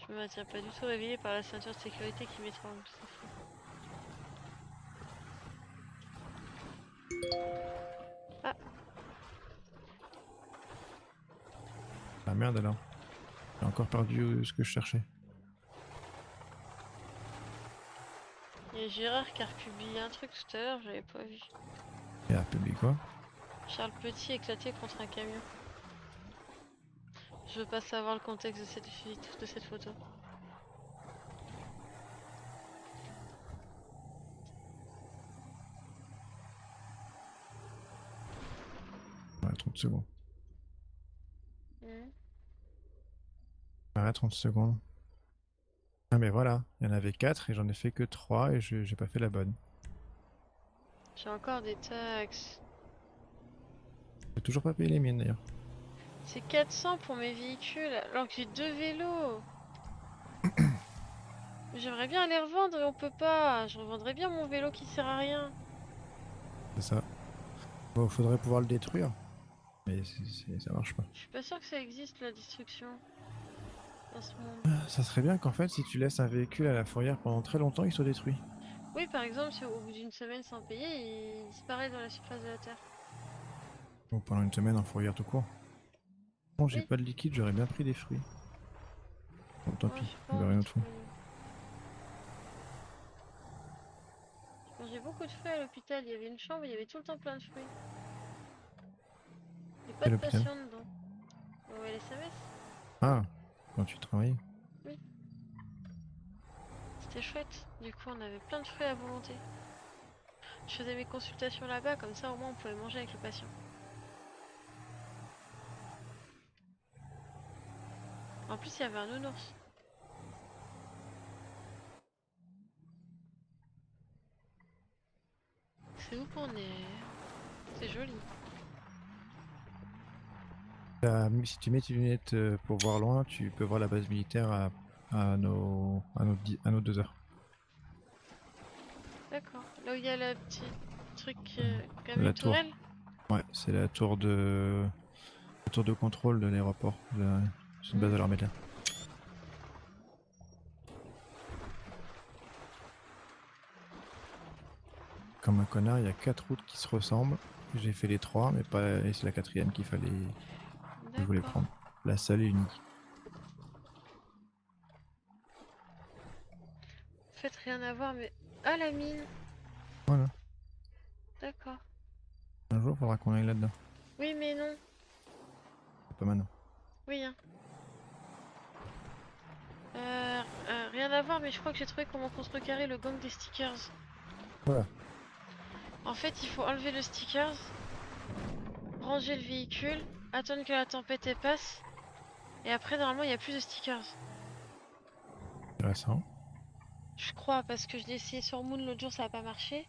Je me maintiens pas du tout réveillée par la ceinture de sécurité qui m'étrangle. C'est fou. Ah, Ah merde alors. J'ai encore perdu ce que je cherchais. il y a Gérard qui a republié un truc tout à l'heure, j'avais pas vu. Et à public quoi? Charles Petit éclaté contre un camion. Je veux pas savoir le contexte de cette photo. Ouais, 30 secondes. Hmm. Ouais, 30 secondes. Ah mais voilà, il y en avait 4 et j'en ai fait que 3 et j'ai pas fait la bonne. J'ai encore des taxes. J'ai toujours pas payé les miennes d'ailleurs. C'est 400 pour mes véhicules alors que j'ai 2 vélos. J'aimerais bien les revendre et on peut pas. Je revendrais bien mon vélo qui sert à rien. C'est ça. Bon, faudrait pouvoir le détruire. Mais ça marche pas. Je suis pas sûr que ça existe la destruction dans ce monde. Ça serait bien qu'en fait, si tu laisses un véhicule à la fourrière pendant très longtemps, il soit détruit. Oui, par exemple, si au bout d'une semaine sans payer, il disparaît dans la surface de la Terre. Ou pendant une semaine en fourrière tout court. Bon, j'ai Oui. pas de liquide, j'aurais bien pris des fruits. Bon, tant Moi, pis, j'ai pas on verra envie une de autre fois. fruits. J'ai mangé beaucoup de fruits à l'hôpital. Il y avait une chambre, il y avait tout le temps plein de fruits. Et pas Et de l'hôpital? patients dedans. Au LSMS? Ah, quand tu travailles. Oui. C'était chouette. Du coup, on avait plein de fruits à volonté. Je faisais mes consultations là-bas, comme ça au moins on pouvait manger avec le patient. En plus, il y avait un nounours. C'est où qu'on est? C'est joli. Si tu mets tes lunettes pour voir loin, tu peux voir la base militaire à nos 2 heures. D'accord. Là où il y a le petit truc comme La une tour. tourelle? Ouais, c'est la tour de contrôle de l'aéroport. C'est une base de l'armée de l'air. Comme un connard, il y a 4 routes qui se ressemblent. J'ai fait les 3, mais pas. Et c'est la 4e qu'il fallait. Que je voulais D'accord. prendre. La seule et unique. En fait, rien à voir, mais... Ah, la mine! Voilà. D'accord. Un jour, il faudra qu'on aille là-dedans. Oui, mais non. C'est pas maintenant. Oui, hein. Rien à voir, mais je crois que j'ai trouvé comment contrecarrer le gang des stickers. Voilà. En fait, il faut enlever le stickers, ranger le véhicule, attendre que la tempête elle passe, et après, normalement, il n'y a plus de stickers. Intéressant. Je crois, parce que je l'ai essayé sur Moon l'autre jour, ça n'a pas marché.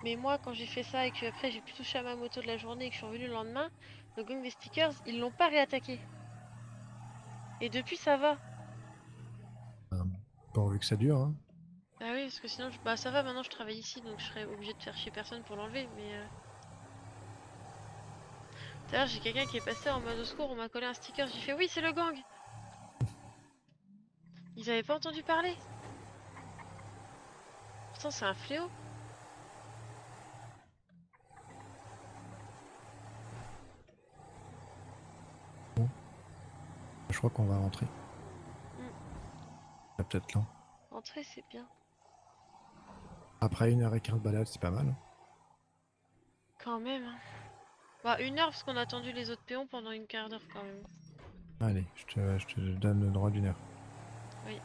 Mais moi, quand j'ai fait ça et que après j'ai pu toucher à ma moto de la journée et que je suis revenue le lendemain, le gang des stickers, ils l'ont pas réattaqué. Et depuis, ça va. Pourvu que ça dure, hein. Ah oui, parce que sinon, bah ça va, maintenant je travaille ici, donc je serais obligée de faire chier personne pour l'enlever, mais... Tout à l'heure, j'ai quelqu'un qui est passé en mode au secours, on m'a collé un sticker, j'ai fait oui, c'est le gang. Ils avaient pas entendu parler. Pourtant, c'est un fléau. Bon. Je crois qu'on va rentrer. Hmm. Ça peut-être lent. Entrer, c'est bien. Après 1h15 de balade, c'est pas mal. Quand même, hein. Bah, 1 heure, parce qu'on a attendu les autres péons pendant une quart d'heure quand même. Allez, je te donne le droit d'1 heure. Oui.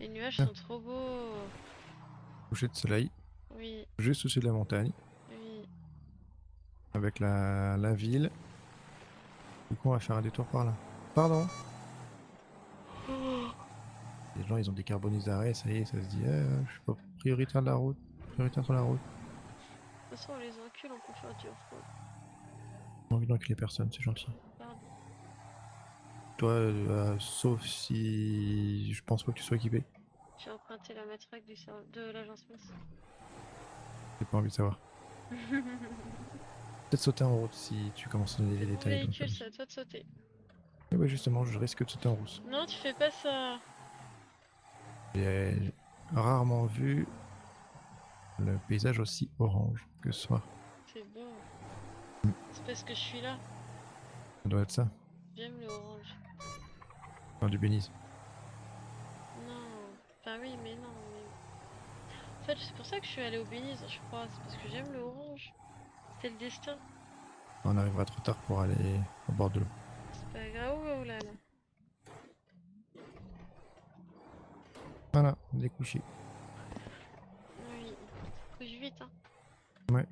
Les nuages Ah. sont trop beaux. Coucher de soleil, Oui, juste au-dessus de la montagne. oui. avec la ville. Du coup, on va faire un détour par là. Pardon. Oh. Les gens, ils ont décarbonisé d'arrêt, ça y est, ça se dit, je suis pas prioritaire de la route, prioritaire sur la route. De toute façon, on les encule, on peut faire du off-road. J'ai envie d'enculer personne, c'est gentil. Pardon. Toi, sauf si je pense pas que tu sois équipé. J'ai emprunté la matraque de l'agence Smith. J'ai pas envie de savoir. Peut-être sauter en route si tu commences à donner C'est les mon détails. Donc, véhicule, c'est à toi de sauter. oui, ouais, justement, je risque de sauter en rousse. Non, tu fais pas ça. J'ai rarement vu le paysage aussi orange que ce soir. C'est beau. C'est parce que je suis là. Ça doit être ça, J'aime le orange. dans du bénise. Non. Enfin oui, mais non. En fait, c'est pour ça que je suis allée au Belize, je crois. C'est parce que j'aime le orange. C'était le destin. On arrivera trop tard pour aller au bord de l'eau. C'est pas grave. Oh là là. Voilà, on est couché. Oui. Couche vite, hein. Ouais.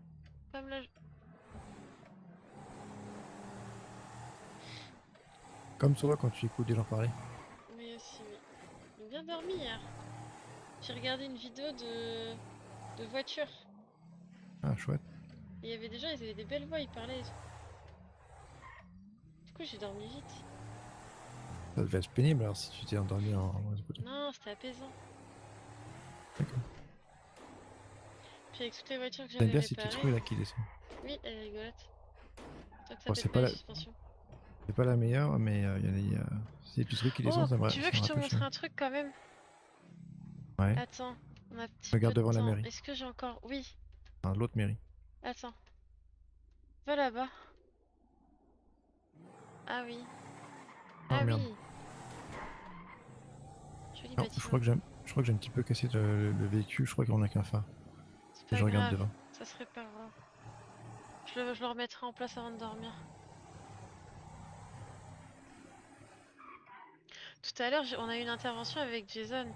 Comme là. Comme toi quand tu écoutes des gens parler. Oui, aussi, oui. J'ai bien dormi hier. J'ai regardé une vidéo de voiture. Ah, chouette. Et il y avait des gens, ils avaient des belles voix, ils parlaient. Du coup, j'ai dormi vite. Ça devait être pénible alors si tu t'es endormi en écoutant. Non, c'était apaisant. D'accord. Puis avec toutes les voitures que J'aime j'avais bien ces petites réparées. rues là qui descendent. Oui, elle est rigolote. Tant que ça Bon, pète c'est pas pas les la... suspensions. c'est pas la meilleure, mais il y a ces petites rues qui Oh, descendent, ça tu veux que me je te rappelle chez montre moi. un truc quand même? Ouais. Attends, on a un petit peu Regarde de devant la temps. mairie. Est-ce que j'ai encore... Oui, Enfin, l'autre mairie. attends. Va là-bas. Ah oui. Ah Ah merde. oui. Joli Non, bâtiment. je crois que j'ai un petit peu cassé le véhicule, je crois qu'on a qu'un phare. C'est Et pas je regarde grave. devant. Ça se réparera. Je le remettrai en place avant de dormir. Tout à l'heure, on a eu une intervention avec Jason.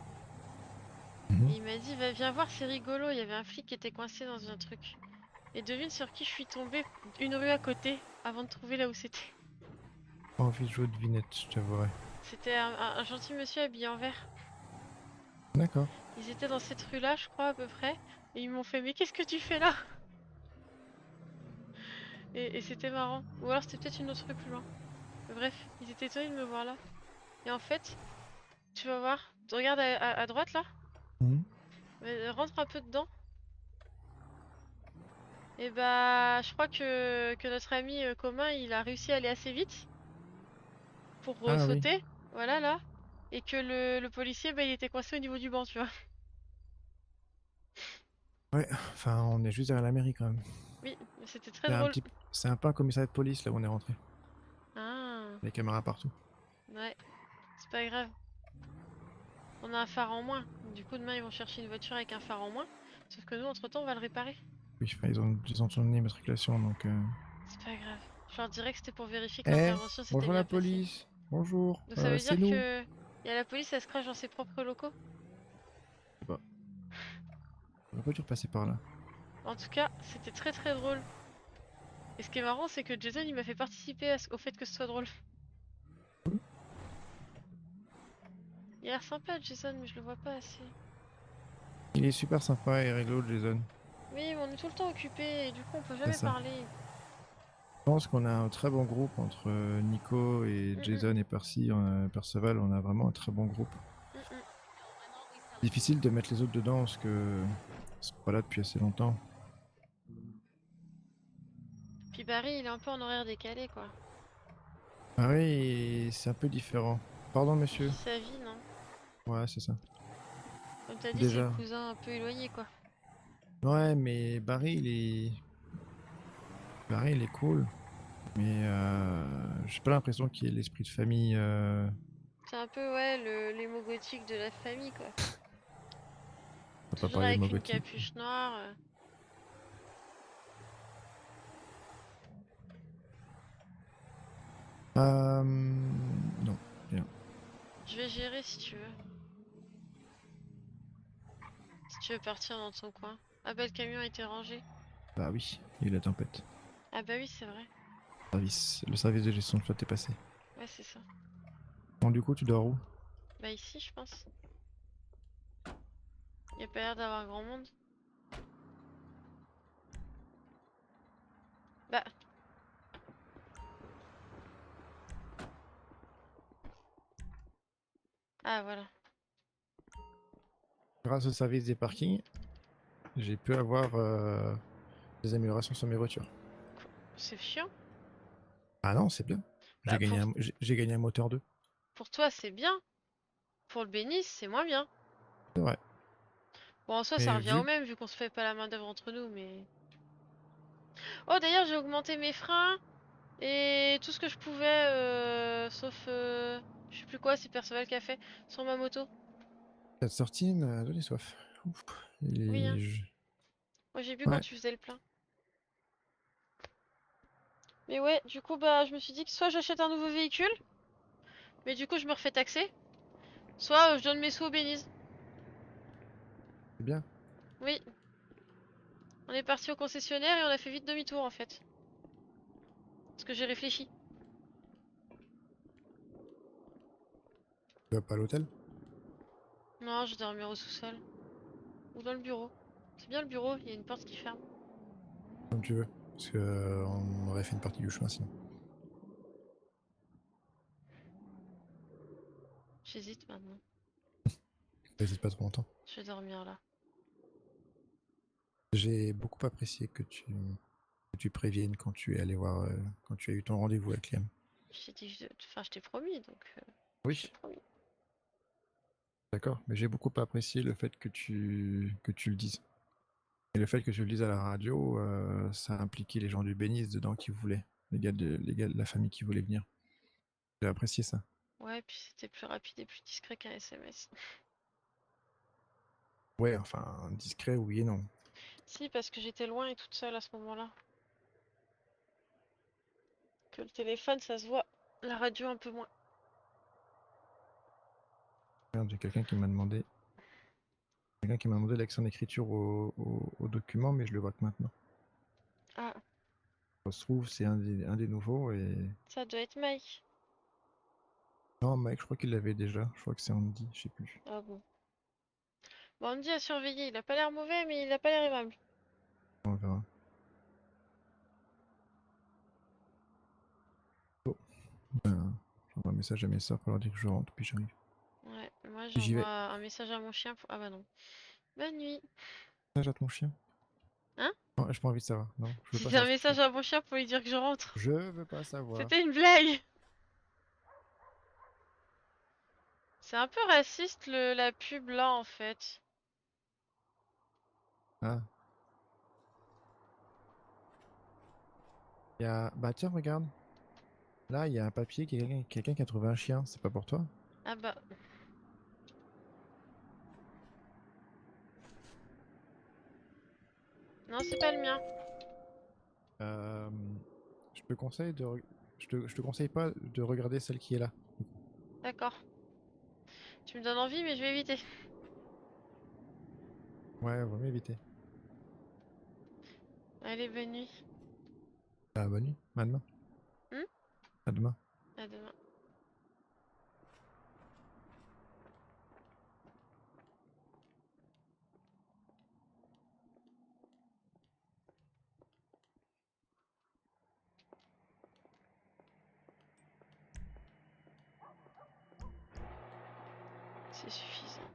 Mhm. Et il m'a dit, va, viens voir, c'est rigolo. Il y avait un flic qui était coincé dans un truc. Et devine sur qui je suis tombée une rue à côté avant de trouver là où c'était. Pas envie de jouer aux devinettes, je t'avouerai. C'était un gentil monsieur habillé en vert. D'accord. Ils étaient dans cette rue-là, je crois, à peu près. Et ils m'ont fait, mais qu'est-ce que tu fais là? Et c'était marrant. Ou alors c'était peut-être une autre rue plus loin. Bref, ils étaient étonnés de me voir là. Et en fait, tu vas voir. Regarde à droite là. Mhm. Rentre un peu dedans. Et bah, je crois que notre ami commun, il a réussi à aller assez vite pour Ah oui. sauter. Voilà là. Et que le policier, bah, il était coincé au niveau du banc, tu vois. Ouais, enfin, on est juste derrière la mairie quand même. Oui, mais c'était très drôle. C'est un peu un commissariat de police là où on est rentré. Ah, Les caméras partout. ouais, c'est pas grave. On a un phare en moins. Du coup, demain, ils vont chercher une voiture avec un phare en moins. Sauf que nous, entre-temps, on va le réparer. Oui, enfin, ils ont tourné l'immatriculation donc. C'est pas grave. Je leur dirais que c'était pour vérifier que Eh, l'intervention s'était bonjour la bien passée. police. Bonjour. Donc ça veut C'est dire nous. que y a la police, elle se crache dans ses propres locaux. Je sais pas. On pas dû repasser par là. En tout cas, c'était très très drôle. Et ce qui est marrant, c'est que Jason, il m'a fait participer au fait que ce soit drôle. Il a l'air sympa, Jason, mais je le vois pas assez. Il est super sympa et rigolo, Jason. Oui, mais on est tout le temps occupé et du coup, on peut C'est jamais ça. parler. Je pense qu'on a un très bon groupe entre Nico et Mm, mm, Jason et Percy, Perceval. On a vraiment un très bon groupe. mm, mm. Difficile de mettre les autres dedans parce que ils sont pas là depuis assez longtemps. Puis Barry, il est un peu en horaire décalé, quoi. Ah oui, c'est un peu différent. Pardon, Il monsieur. vit sa vie, non? Ouais, c'est ça. Comme t'as dit, c'est le Déjà. cousin un peu éloigné, quoi. Ouais, mais Barry, il est cool. Mais j'ai pas l'impression qu'il y ait l'esprit de famille. C'est un peu, ouais, l'émo gothique de la famille, quoi. On va pas Toujours parler de avec une Mogoti. capuche noire. Non, rien. Je vais gérer si tu veux. Si tu veux partir dans ton coin. Ah bah le camion a été rangé. Bah oui, il y a eu la tempête. Ah bah oui, c'est vrai. Le service de gestion de flotte est passé. Ouais, c'est ça. Bon, du coup, tu dors où? Bah ici, je pense. Y a pas l'air d'avoir grand monde. Bah, ah voilà. Grâce au service des parkings, j'ai pu avoir des améliorations sur mes voitures. C'est chiant. Ah non, c'est bien. Bah J'ai gagné un moteur 2. pour toi, c'est bien. Pour le bénis, c'est moins bien. C'est vrai. Bon, en soi, ça Mais revient au même vu qu'on se fait pas la main d'œuvre entre nous, mais... Oh, d'ailleurs, j'ai augmenté mes freins et tout ce que je pouvais, sauf... je sais plus quoi, c'est Perceval qui a fait sur ma moto. cette sortie m'a donné soif. Ouf. Oui, hein. Et Moi, j'ai vu quand ouais, tu faisais le plein. Mais ouais, du coup, bah, je me suis dit que soit j'achète un nouveau véhicule, mais du coup, je me refais taxer, soit je donne mes sous aux bénises. c'est bien. Oui, on est parti au concessionnaire et on a fait vite demi-tour en fait. Parce que j'ai réfléchi. Tu vas pas à l'hôtel? Non, je vais dormir au sous-sol. Ou dans le bureau. C'est bien le bureau, il y a une porte qui ferme. Comme tu veux. Parce que on aurait fait une partie du chemin sinon. J'hésite maintenant. N'hésite pas trop longtemps. Je vais dormir là. J'ai beaucoup apprécié que tu préviennes quand tu es allé voir, quand tu as eu ton rendez-vous avec Liam. Je t'ai dit, enfin, je t'ai promis, donc je t'ai Oui, promis. d'accord. Mais j'ai beaucoup apprécié le fait que tu le dises. Et le fait que tu le dises à la radio, ça impliquait les gens du Bénis dedans qui voulaient. Les gars de la famille qui voulaient venir. J'ai apprécié ça. Ouais, puis c'était plus rapide et plus discret qu'un SMS. Ouais, enfin, discret, oui et non. Si, parce que j'étais loin et toute seule à ce moment-là. Que le téléphone, ça se voit. La radio, un peu moins. Merde, j'ai quelqu'un qui m'a demandé l'accent d'écriture au document, mais je le vois que maintenant. Ah, Ça se trouve, c'est un des nouveaux et... ça doit être Mike. Non, Mike, je crois qu'il l'avait déjà. Je crois que c'est Andy, je sais plus. Ah bon. Bon, Andy a surveillé. Il a pas l'air mauvais, mais il a pas l'air aimable. On verra. Oh, ben, j'envoie un message à mes soeurs pour leur dire que je rentre, puis j'arrive. Ouais, moi J'y j'envoie vais. un message à mon chien pour... Ah bah non. Bonne nuit. Message à ton chien? Hein? Non, j'ai pas envie de savoir. Non, je veux J'ai pas fait un savoir ce que tu message fais. à mon chien pour lui dire que je rentre. Je veux pas savoir. C'était une blague. C'est un peu raciste la pub là en fait. Ah. Bah tiens, regarde. Là, il y a un papier, quelqu'un qui a trouvé un chien. C'est pas pour toi? Ah bah. Non, c'est pas le mien. Euh, je te conseille je te conseille pas de regarder celle qui est là. D'accord. Tu me donnes envie, mais je vais éviter. Ouais, vaut mieux éviter. Allez, bonne nuit. Ah, bonne nuit. À demain. Hmm. À demain. À demain. C'est suffisant.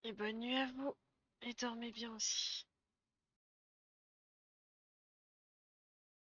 Et bonne nuit à vous. Et dormez bien aussi.